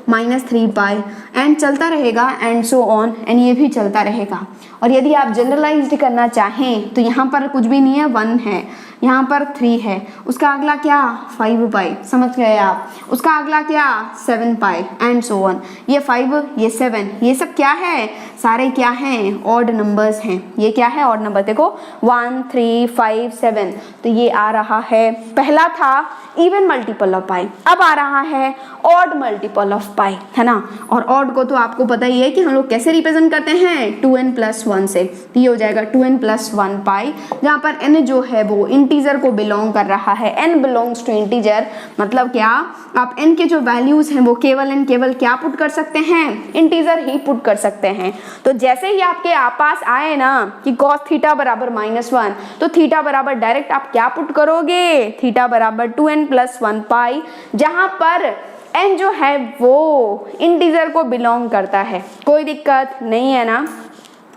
-3 पाई, एंड चलता रहेगा एंड सो ऑन, एंड ये भी चलता रहेगा। और यदि आप जनरलाइज्ड करना चाहें तो यहाँ पर कुछ भी नहीं है, 1 है, यहाँ पर 3 है, उसका अगला क्या 5 पाई, समझ गए आप, उसका अगला क्या 7 पाई एंड सो ऑन। ये 5, ये 7, ये सब क्या है, सारे क्या हैं, ऑड नंबर्स हैं। ये क्या है, ऑड नंबर, देखो 1, 3, 5, 7, तो ये आ रहा है, पहला था इवन मल्टीपल ऑफ पाई, अब आ रहा है ऑड मल्टीपल ऑफ पाई, है ना। और ऑड को तो आपको पता ही है कि हम लोग कैसे रिप्रेजेंट करते हैं, 2n + 1 से। ये हो जाएगा 2n + 1 पाई, जहाँ पर n जो है वो इंटीजर को बिलोंग कर रहा है, n बिलोंग्स टू इंटीजर, मतलब क्या, आप n के जो वैल्यूज हैं वो केवल n केवल क्या पुट कर सकते हैं, इंटीजर ही पुट कर सकते हैं। तो जैसे ही आपके पास आए ना कि cos थीटा बराबर -1, तो थीटा बराबर डायरेक्ट आप क्या पुट करोगे, थीटा बराबर 2n + 1 पाई, जहां पर n जो है वो इंटीजर को बिलोंग करता है। कोई दिक्कत नहीं है ना।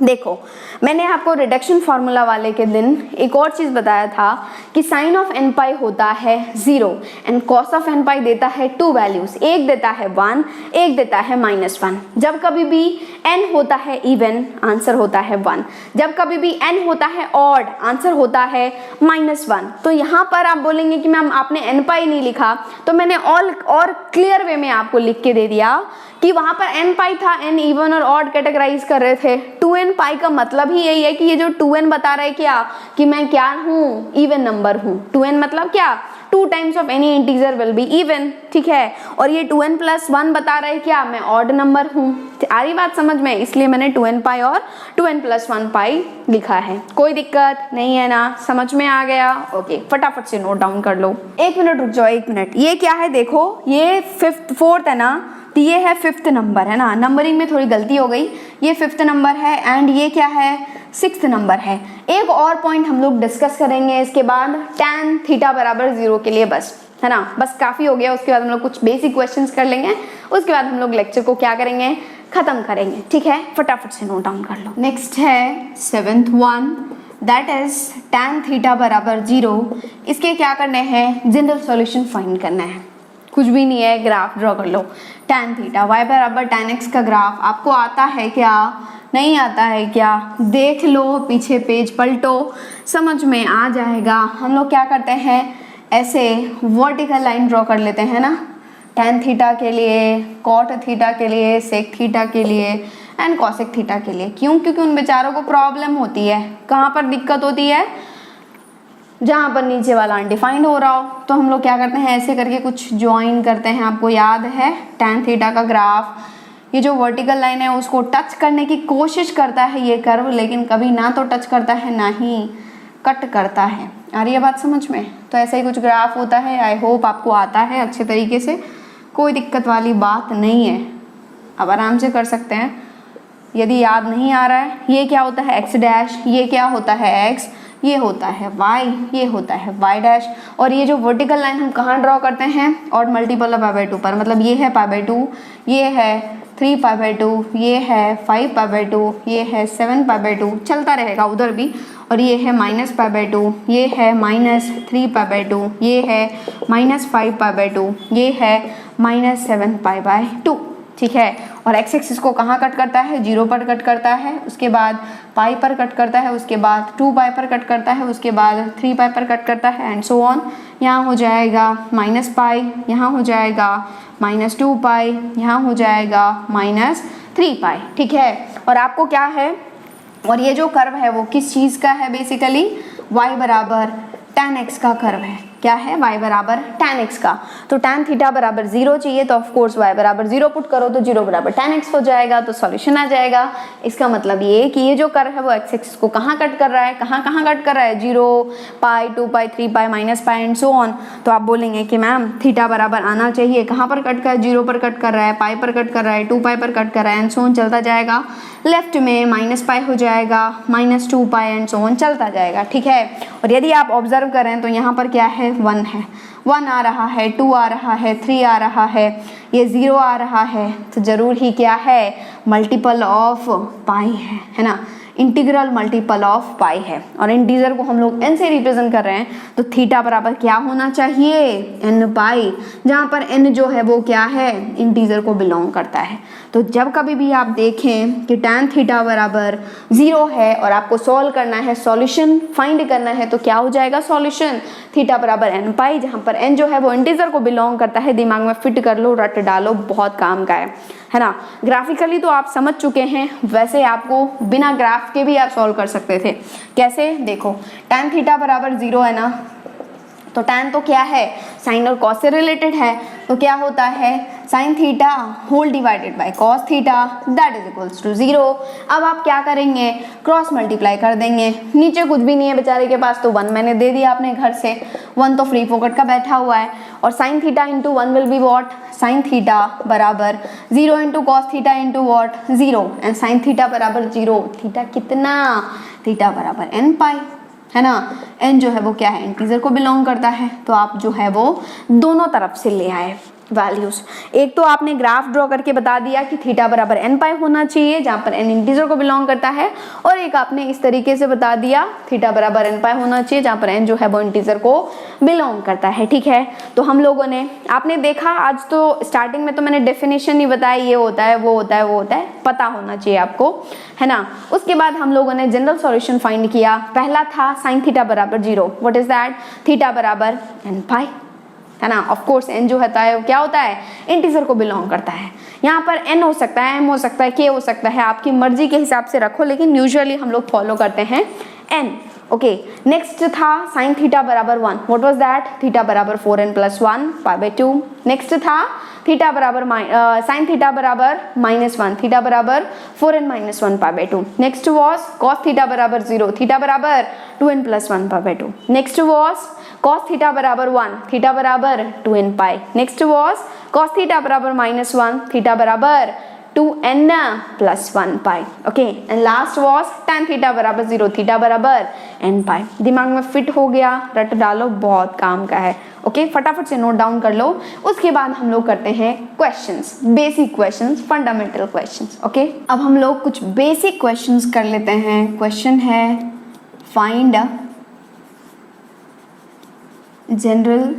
देखो मैंने आपको रिडक्शन फार्मूला वाले के दिन एक और चीज़ बताया था कि साइन ऑफ n पाई होता है 0 एंड कॉस ऑफ n पाई देता है 2 वैल्यूज, एक देता है 1, एक देता है -1। जब कभी भी n होता है इवन, आंसर होता है 1, जब कभी भी n होता है ऑड, आंसर होता है -1। तो यहाँ पर आप बोलेंगे कि मैम आपने n पाई नहीं लिखा, तो मैंने और क्लियर वे में आपको लिख के दे दिया कि वहाँ पर n पाई था, n इवन और ऑड कैटेगराइज कर रहे थे। 2n पाई का मतलब ही यही है कि ये जो 2n बता रहा है क्या, कि मैं क्या हूँ, इवन नंबर हूँ। 2n मतलब क्या, 2 times of any integer will be even, ठीक है। और ये 2n + 1 बता रहा है क्या, मैं ऑड नंबर हूँ। आ रही बात समझ में, इसलिए मैंने 2n पाई और 2n + 1 पाई लिखा है। कोई दिक्कत नहीं है ना, समझ में आ गया। ओके फटाफट से नोट डाउन कर लो। 1 मिनट रुक जाओ, 1 मिनट। ये क्या है, देखो ये 4th है ना, तो ये है 5th नंबर, है ना। नंबरिंग में थोड़ी गलती हो गई, ये 5th नंबर है, एंड ये क्या है 6th नंबर है। एक और पॉइंट हम लोग डिस्कस करेंगे इसके बाद, tan थीटा बराबर 0 के लिए बस, है ना, बस काफ़ी हो गया। उसके बाद हम लोग कुछ बेसिक क्वेश्चंस कर लेंगे, उसके बाद हम लोग लेक्चर को क्या करेंगे, खत्म करेंगे। ठीक है, फटाफट से नोट डाउन कर लो। नेक्स्ट है 7th one, that is tan theta बराबर 0। इसके क्या करने हैं, जनरल सॉल्यूशन फाइंड करना है। कुछ भी नहीं है, ग्राफ ड्रॉ कर लो। tan थीटा y बराबर tan x का ग्राफ आपको आता है क्या, नहीं आता है क्या, देख लो, पीछे पेज पलटो, समझ में आ जाएगा। हम लोग क्या करते हैं, ऐसे वर्टिकल लाइन ड्रॉ कर लेते हैं ना, tan थीटा के लिए, cot थीटा के लिए, sec थीटा के लिए एंड cosec थीटा के लिए। क्यों, क्योंकि उन बेचारों को प्रॉब्लम होती है। कहाँ पर दिक्कत होती है, जहाँ पर नीचे वाला अनडिफाइंड हो रहा हो। तो हम लोग क्या करते हैं, ऐसे करके कुछ ज्वाइन करते हैं। आपको याद है tan थीटा का ग्राफ, ये जो वर्टिकल लाइन है उसको टच करने की कोशिश करता है ये कर्व, लेकिन कभी ना तो टच करता है ना ही कट करता है। आ रही है बात समझ में? तो ऐसा ही कुछ ग्राफ होता है। आई होप आपको आता है अच्छे तरीके से, कोई दिक्कत वाली बात नहीं है, अब आराम से कर सकते हैं। यदि याद नहीं आ रहा है, ये क्या होता है x डैश, ये क्या होता है x, ये होता है y, ये होता है y डैश। और ये जो वर्टिकल लाइन हम कहाँ ड्रॉ करते हैं, और मल्टीपल पाई बाई 2 पर, मतलब ये है पाई बाई 2, ये है 3 पाई बाई 2, ये है 5 पाई बाई 2, ये है 7 पाई बाई 2, चलता रहेगा उधर भी। और ये है माइनस पाई बाई 2, ये है माइनस 3 पाई बाई 2, ये है माइनस 5 पाई बाई 2, ये है माइनस 7 पाई बाई 2। ठीक है, और एक्स एक्सिस को कहाँ कट करता है, 0 पर कट करता है, उसके बाद पाई पर कट करता है, उसके बाद 2 पाई पर कट करता है, उसके बाद 3 पाई पर कट करता है एंड सो ऑन। यहाँ हो जाएगा माइनस पाई, यहाँ हो जाएगा माइनस 2 पाई, यहाँ हो जाएगा माइनस 3 पाई। ठीक है, और आपको क्या है, और ये जो कर्व है वो किस चीज़ का है, बेसिकली y बराबर tan x का कर्व है। क्या है, y बराबर tan x का। तो tan थीटा बराबर 0 चाहिए, तो ऑफ कोर्स y बराबर 0 पुट करो तो 0 बराबर tan x हो जाएगा, तो सॉल्यूशन आ जाएगा। इसका मतलब ये कि ये जो कर्व है वो x एक्सिस को कहाँ कट कर रहा है, कहाँ कहाँ कट कर रहा है, 0 pi, 2 pi, 3 pi, minus pi and so on. तो आप बोलेंगे कि मैम थीटा बराबर आना चाहिए, कहाँ पर कट कर रहा है, 0 पर कट कर रहा है, पाई पर कट कर रहा है, 2 पाई पर कट कर रहा है एंड सो ऑन, चलता जाएगा। लेफ्ट में माइनस पाई हो जाएगा, minus 2 pi and so on, चलता जाएगा। ठीक है, और यदि आप ऑब्जर्व करें तो यहाँ पर क्या है, 1 है, 1 आ रहा है, 2 आ रहा है, 3 आ रहा है, ये 0 आ रहा है, तो जरूर ही क्या है, मल्टीपल ऑफ पाई है ना, इंटीग्रल मल्टीपल ऑफ पाई है। और इंटीजर को हम लोग n से रिप्रेजेंट कर रहे हैं, तो थीटा बराबर क्या होना चाहिए, n पाई, जहाँ पर n जो है वो क्या है, इंटीजर को बिलोंग करता है। तो जब कभी भी आप देखें कि tan थीटा बराबर 0 है और आपको सॉल्व करना है, सॉल्यूशन फाइंड करना है, तो क्या हो जाएगा सॉल्यूशन, थीटा बराबर n पाई, जहाँ पर n जो है वो इंटीजर को बिलोंग करता है। दिमाग में फिट कर लो, रट डालो, बहुत काम का है ना। ग्राफिकली तो आप समझ चुके हैं, वैसे आपको बिना ग्राफ के भी आप सॉल्व कर सकते थे। कैसे, देखो tan थीटा बराबर 0 है ना, तो tan तो क्या है, साइन और कॉस से रिलेटेड है, तो क्या होता है, sine theta whole divided by cos theta that is equals to 0। अब आप क्या करेंगे, क्रॉस मल्टीप्लाई कर देंगे। नीचे कुछ भी नहीं है बेचारे के पास, तो 1 मैंने दे दिया अपने घर से, 1 तो फ्री फोकट का बैठा हुआ है। और sine theta into 1 will be what, sine theta बराबर 0 into cos theta into what 0 and sine theta बराबर 0। थीटा कितना, थीटा बराबर n पाई, है ना। n जो है वो क्या है, इंटीजर को बिलोंग करता है, तो आप जो है वो दोनों तरफ से ले आए वैल्यूज। एक तो आपने ग्राफ ड्रॉ करके बता दिया कि थीटा बराबर n पाई होना चाहिए, जहाँ पर n इंटीजर को बिलोंग करता है, और एक आपने इस तरीके से बता दिया थीटा बराबर n पाई होना चाहिए, जहाँ पर n जो है वो इंटीजर को बिलोंग करता है। ठीक है, तो हम लोगों ने, आपने देखा आज तो स्टार्टिंग में तो मैंने डेफिनेशन नहीं बताया, ये होता है, वो होता है, वो होता है, पता होना चाहिए आपको, है ना। उसके बाद हम लोगों ने जनरल सॉल्यूशन फाइंड किया। पहला था साइन थीटा बराबर 0, व्हाट इज दैट, थीटा बराबर n पाई, है ना। ऑफ कोर्स n जो होता है वो क्या होता है, इंटीजर को बिलोंग करता है। यहाँ पर n हो सकता है, m हो सकता है, k हो सकता है, आपकी मर्जी के हिसाब से रखो, लेकिन यूजुअली हम लोग फॉलो करते हैं n। ओके, नेक्स्ट था साइन थीटा बराबर 1, व्हाट वाज दैट, थीटा बराबर 4n + 1 पाई बाई 2। नेक्स्ट था थीटा बराबर साइन थीटा बराबर -1, थीटा बराबर 4n - 1 pi by 2। Next was cos theta बराबर 0, थीटा बराबर 2n + 1 pi by 2। Next was cos theta बराबर 1, थीटा बराबर 2n pi. Next was cos theta बराबर -1, थीटा बराबर 2n plus 1 pi. Okay, and last was tan theta बराबर 0, थीटा बराबर n pi. दिमाग में फिट हो गया, रट डालो, बहुत काम का है. ओके, फटाफट से नोट डाउन कर लो. उसके बाद हम लोग करते हैं questions, basic questions, fundamental questions. Okay, अब हम लोग कुछ बेसिक क्वेश्चंस कर लेते हैं. क्वेश्चन है find general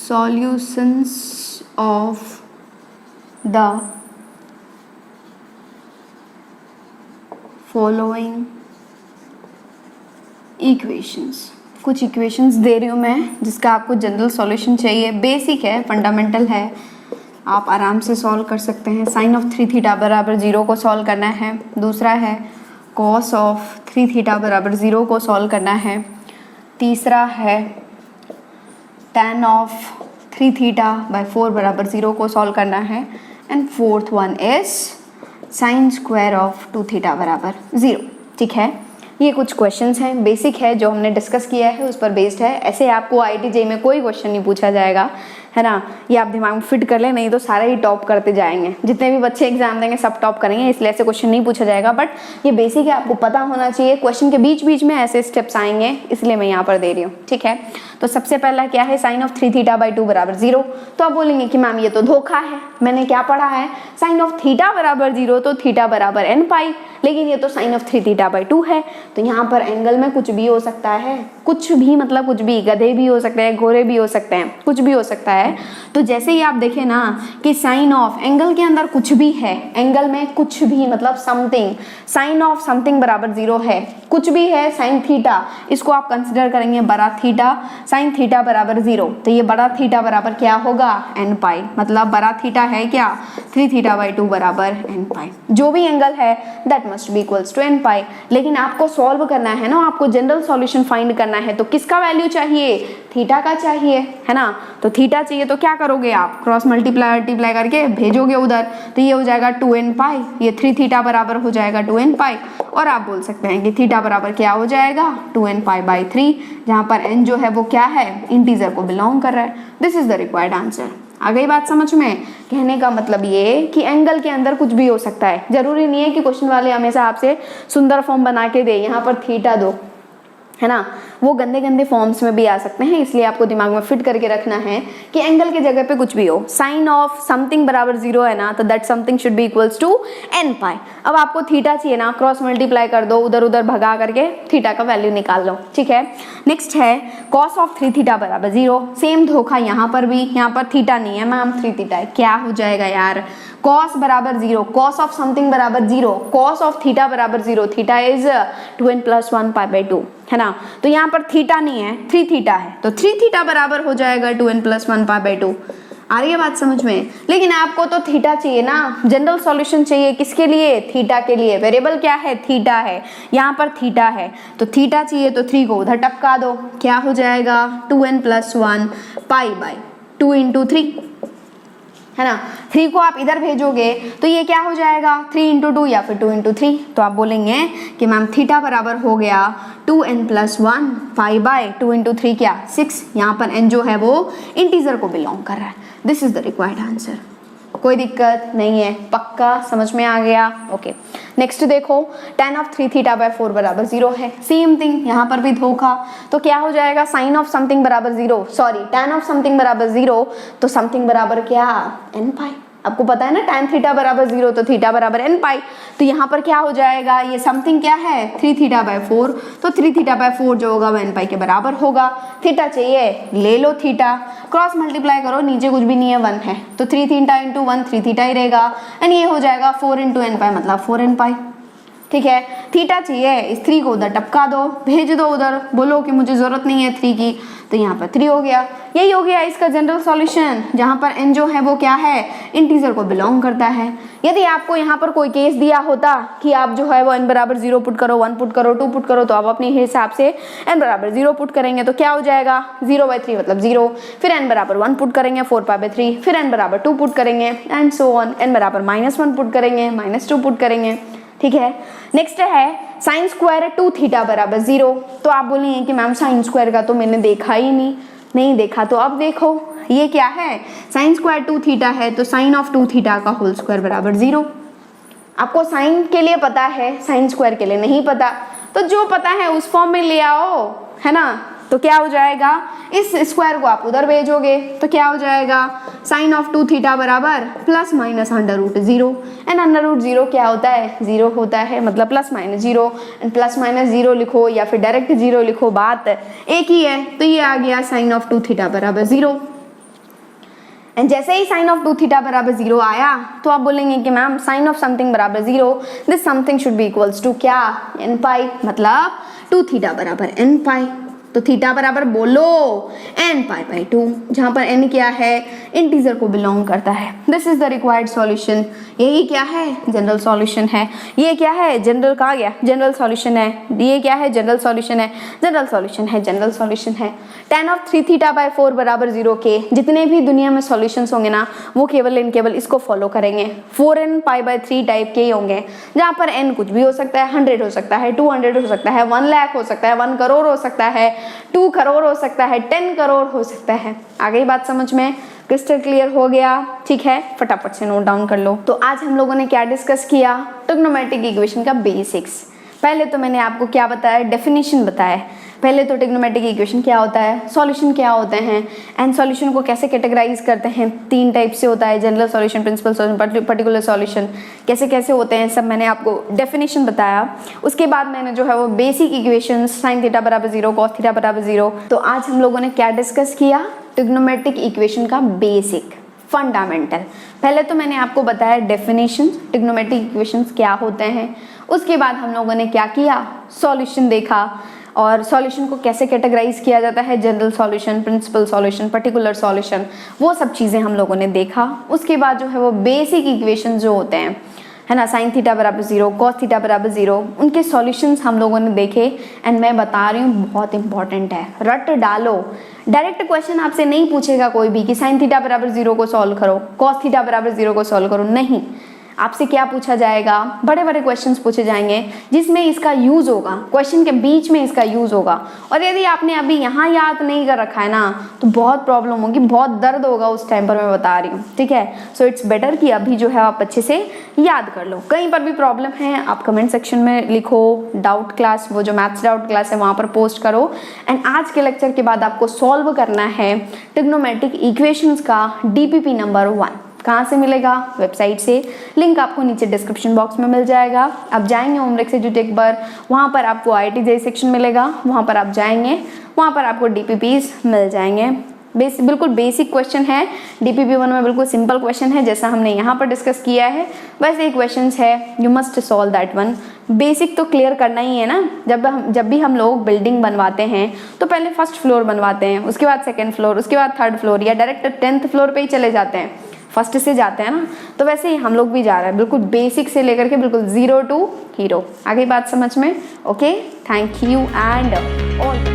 solutions of the following equations. कुछ इक्वेशंस दे रही हूँ मैं जिसका आपको जनरल सॉल्यूशन चाहिए. बेसिक है, फंडामेंटल है, आप आराम से सॉल्व कर सकते हैं. साइन ऑफ 3 थीटा बराबर 0 को सॉल्व करना है. दूसरा है कॉस ऑफ 3 थीटा बराबर 0 को सॉल्व करना है. तीसरा है tan ऑफ 3 थीटा बाई 4 बराबर 0 को सॉल्व करना है. And fourth one is sine square of 2 theta बराबर 0. ठीक है, ये कुछ क्वेश्चंस हैं, बेसिक है, जो हमने डिस्कस किया है उस पर बेस्ड है. ऐसे आपको IIT में कोई क्वेश्चन नहीं पूछा जाएगा, है ना. ये आप दिमाग में फिट कर ले, नहीं तो सारे ही टॉप करते जाएंगे. जितने भी बच्चे एग्जाम देंगे सब टॉप करेंगे, इसलिए ऐसे क्वेश्चन नहीं पूछा जाएगा. बट ये बेसिक है, आपको पता होना चाहिए. क्वेश्चन के बीच बीच में ऐसे स्टेप्स आएंगे, इसलिए मैं यहाँ पर दे रही हूँ. ठीक है, तो सबसे पहला क्या है, साइन ऑफ 3 थीटा बाई 2 बराबर 0. तो आप बोलेंगे कि मैम ये तो धोखा है, मैंने क्या पढ़ा है, साइन ऑफ थीटा बराबर 0 तो थीटा बराबर n पाई, लेकिन ये तो साइन ऑफ 3 थीटा बाई 2 है. तो यहाँ पर एंगल में कुछ भी हो सकता है, कुछ भी मतलब कुछ भी, गधे भी हो सकते हैं, घोड़े भी हो सकते हैं, कुछ भी हो सकता है. तो जैसे ही आप देखें ना कि साइन ऑफ एंगल के अंदर कुछ भी है, एंगल में कुछ भी मतलब समथिंग, साइन ऑफ समथिंग बराबर 0 है, कुछ भी है साइन थीटा, इसको आप कंसिडर करेंगे बड़ा थीटा, साइन थीटा बराबर 0. तो ये बड़ा थीटा बराबर क्या होगा, n पाई. मतलब बड़ा थीटा है क्या, 3 थीटा बाई 2 बराबर n पाई. जो भी एंगल है that must be equals to n pi. लेकिन आपको सॉल्व करना है ना, आपको जनरल सॉल्यूशन फाइंड करना है, तो किसका वैल्यू चाहिए, थीटा का चाहिए, है ना. तो थीटा चाहिए तो क्या करोगे आप, क्रॉस मल्टीप्लाई करके भेजोगे उधर. तो ये हो जाएगा 2n पाई, ये 3 थीटा बराबर हो जाएगा 2n पाई. और आप बोल सकते हैं कि थीटा बराबर क्या हो जाएगा, 2n पाई बाई 3, जहाँ पर n जो है वो क्या है, इंटीजर को बिलोंग कर रहा है. This is the required answer. आ गई बात समझ में. कहने का मतलब ये कि एंगल के अंदर कुछ भी हो सकता है. जरूरी नहीं है कि क्वेश्चन वाले हमेशा आपसे सुंदर फॉर्म बना के दे, यहाँ पर थीटा दो, है ना. वो गंदे गंदे फॉर्म्स में भी आ सकते हैं, इसलिए आपको दिमाग में फिट करके रखना है कि एंगल के जगह पे कुछ भी हो. साइन ऑफ समथिंग बराबर 0 है ना, तो that something should be equals to n pi. अब आपको थीटा चाहिए ना, क्रॉस मल्टीप्लाई कर दो, उधर उधर भगा करके थीटा का वैल्यू निकाल लो. ठीक है, नेक्स्ट है कॉस ऑफ 3 थीटा बराबर 0. सेम धोखा यहाँ पर भी, यहाँ पर थीटा नहीं है मैम, 3 थीटा है. क्या हो जाएगा यार, कॉस बराबर 0, कॉस ऑफ समथिंग बराबर 0, कॉस ऑफ थीटा बराबर 0, theta is 2n plus 1 pi by 2, है ना. तो यहाँ पर थीटा नहीं है, 3 थीटा है, तो 3 थीटा बराबर हो जाएगा 2n प्लस 1 पाई बाई 2. आ रही है बात समझ में. लेकिन आपको तो थीटा चाहिए ना, जनरल सॉल्यूशन चाहिए. किसके लिए, थीटा के लिए. वेरिएबल क्या है, थीटा है, यहाँ पर थीटा है, तो थीटा चाहिए तो 3 को उधर टपका दो. क्या हो जाएगा, 2n plus 1 pi by 2 into 3, है ना. 3 को आप इधर भेजोगे तो ये क्या हो जाएगा, 3 इंटू 2 या फिर 2 इंटू 3. तो आप बोलेंगे कि मैम थीटा बराबर हो गया 2n plus 1 pi by 2 into 3 क्या 6. यहाँ पर n जो है वो इंटीजर को बिलोंग कर रहा है. This is the required answer. कोई दिक्कत नहीं है, पक्का समझ में आ गया. ओके, नेक्स्ट देखो, tan ऑफ 3 थीटा बाई 4 बराबर 0 है. सेम थिंग, यहाँ पर भी धोखा. तो क्या हो जाएगा, साइन ऑफ समथिंग बराबर 0, सॉरी tan ऑफ समथिंग बराबर 0, तो समथिंग बराबर क्या, n पाई. आपको पता है ना, tan थीटा बराबर 0 तो थीटा बराबर n पाई. तो यहाँ पर क्या हो जाएगा, ये समथिंग क्या है, 3 थीटा बाई 4, तो 3 थीटा बाई 4 जो होगा वो n पाई के बराबर होगा. थीटा चाहिए, ले लो थीटा, क्रॉस मल्टीप्लाई करो, नीचे कुछ भी नहीं है, 1 है, तो 3 थीटा इंटू 1 3 थीटा ही रहेगा. एंड ये हो जाएगा 4 इंटू n पाई मतलब 4n पाई. ठीक है, थीटा चाहिए, इस 3 को उधर टपका दो, भेज दो उधर, बोलो कि मुझे जरूरत नहीं है 3 की, तो यहाँ पर 3 हो गया. यही हो गया इसका जनरल सॉल्यूशन, जहाँ पर n जो है वो क्या है, इंटीजर को बिलोंग करता है. यदि आपको यहाँ पर कोई केस दिया होता कि आप जो है वो n बराबर 0 पुट करो, 1 पुट करो, 2 पुट करो, तो आप अपने हिसाब से n बराबर 0 पुट करेंगे, तो क्या हो जाएगा, 0 बाई 3 मतलब 0, फिर n बराबर 1 पुट करेंगे, 4 पाई बाई 3, फिर n बराबर 2 पुट करेंगे, एंड सो ऑन. n बराबर -1 पुट करेंगे, -2 पुट करेंगे. ठीक है, नेक्स्ट है साइन स्क्वायर 2 थीटा बराबर 0. तो आप बोलेंगे कि मैम साइन स्क्वायर का तो मैंने देखा ही नहीं, नहीं देखा तो अब देखो, ये क्या है, साइन स्क्वायर 2 थीटा है, तो साइन ऑफ 2 थीटा का होल स्क्वायर बराबर 0। आपको साइन के लिए पता है, साइन स्क्वायर के लिए नहीं पता, तो जो पता है उस फॉर्म में ले आओ, है ना। तो क्या हो जाएगा, इस स्क्वायर को आप उधर भेजोगे तो क्या हो जाएगा, साइन ऑफ 2 थीटा बराबर plus minus under root 0, and under root 0 क्या होता है, 0 होता है, मतलब plus minus 0, and plus minus 0 लिखो या फिर डायरेक्ट 0 लिखो, बात एक ही है। तो ये आ गया साइन ऑफ 2 थीटा बराबर 0। एंड जैसे ही साइन ऑफ 2 थीटा बराबर 0 आया तो आप बोलेंगे कि मैम साइन ऑफ समथिंग बराबर 0, this something should be equals to क्या, n पाई, मतलब 2 थीटा बराबर n पाई। तो थीटा बराबर बोलो n पाई बाई 2, जहां पर n क्या है, इंटीजर को बिलोंग करता है। This is the required solution. यही क्या है, जनरल सॉल्यूशन है। ये क्या है, जनरल कहा गया, जनरल सॉल्यूशन है। ये क्या है, जनरल सॉल्यूशन है, जनरल सॉल्यूशन है, जनरल सॉल्यूशन है। tan ऑफ 3 थीटा बाई 4 बराबर 0 के जितने भी दुनिया में सॉल्यूशंस होंगे ना, वो केवल एंड केवल इसको फॉलो करेंगे। 4n पाई बाई 3 टाइप के ही होंगे, जहां पर n कुछ भी हो सकता है, 100 हो सकता है, 200 हो सकता है, 1 लाख हो सकता है, 1 करोड़ हो सकता है, 2 करोड़ हो सकता है, 10 करोड़ हो सकता है। आ गई बात समझ में, क्रिस्टल क्लियर हो गया, ठीक है, फटाफट से नोट डाउन कर लो। तो आज हम लोगों ने क्या डिस्कस किया, ट्रिग्नोमेट्रिक इक्वेशन का बेसिक्स। पहले तो मैंने आपको क्या बताया, डेफिनेशन बताया। पहले तो ट्रिग्नोमेट्रिक इक्वेशन क्या होता है, सॉल्यूशन क्या होते हैं, एंड सॉल्यूशन को कैसे कैटेगराइज करते हैं, 3 टाइप से होता है, general solution, principal solution, particular solution, कैसे कैसे होते हैं, सब मैंने आपको डेफिनेशन बताया। उसके बाद मैंने जो है वो बेसिक इक्वेशन, साइन थीटा बराबर 0, कॉस थीटा बराबर 0। तो आज हम लोगों ने क्या डिस्कस किया, ट्रिग्नोमेट्रिक इक्वेशन का बेसिक, फंडामेंटल। पहले तो मैंने आपको बताया डेफिनेशन, ट्रिग्नोमेट्रिक इक्वेशंस क्या होते हैं। उसके बाद हम लोगों ने क्या किया, सॉल्यूशन देखा, और सॉल्यूशन को कैसे कैटेगराइज किया जाता है, general solution, principal solution, particular solution, वो सब चीज़ें हम लोगों ने देखा। उसके बाद जो है वो बेसिक इक्वेशन जो होते हैं, है ना, साइन थीटा बराबर 0, कॉस थीटा बराबर 0, उनके सॉल्यूशंस हम लोगों ने देखे। एंड मैं बता रही हूँ बहुत इंपॉर्टेंट है, रट डालो। डायरेक्ट क्वेश्चन आपसे नहीं पूछेगा कोई भी कि साइन थीटा बराबर 0 को सॉल्व करो, कॉस थीटा बराबर 0 को सॉल्व करो, नहीं। आपसे क्या पूछा जाएगा, बड़े बड़े क्वेश्चंस पूछे जाएंगे जिसमें इसका यूज होगा, क्वेश्चन के बीच में इसका यूज होगा। और यदि आपने अभी यहाँ याद नहीं कर रखा है ना, तो बहुत प्रॉब्लम होगी, बहुत दर्द होगा उस टाइम पर, मैं बता रही हूँ, ठीक है। सो इट्स बेटर कि अभी जो है आप अच्छे से याद कर लो। कहीं पर भी प्रॉब्लम है आप कमेंट सेक्शन में लिखो, डाउट क्लास, वो जो मैथ्स डाउट क्लास है वहाँ पर पोस्ट करो। एंड आज के लेक्चर के बाद आपको सॉल्व करना है ट्रिग्नोमेट्रिक इक्वेशंस का DPP नंबर 1। कहाँ से मिलेगा, वेबसाइट से, लिंक आपको नीचे डिस्क्रिप्शन बॉक्स में मिल जाएगा। आप जाएंगे होमवर्क एजुटेक पर, वहाँ पर आपको IIT JEE सेक्शन मिलेगा, वहाँ पर आप जाएंगे, वहाँ पर आपको DPPs मिल जाएंगे। बिल्कुल बेसिक क्वेश्चन है, DPP 1 में बिल्कुल सिंपल क्वेश्चन है जैसा हमने यहाँ पर डिस्कस किया है, बस एक क्वेश्चन है, you must solve that one. Basic तो क्लियर करना ही है ना। जब भी हम लोग बिल्डिंग बनवाते हैं तो पहले फर्स्ट फ्लोर बनवाते हैं, उसके बाद सेकेंड फ्लोर, उसके बाद थर्ड फ्लोर, या डायरेक्ट 10th फ्लोर पे ही चले जाते हैं, फर्स्ट से जाते हैं ना। तो वैसे ही हम लोग भी जा रहे हैं, बिल्कुल बेसिक से लेकर के बिल्कुल 0 to हीरो। आगे बात समझ में, okay, thank you and all.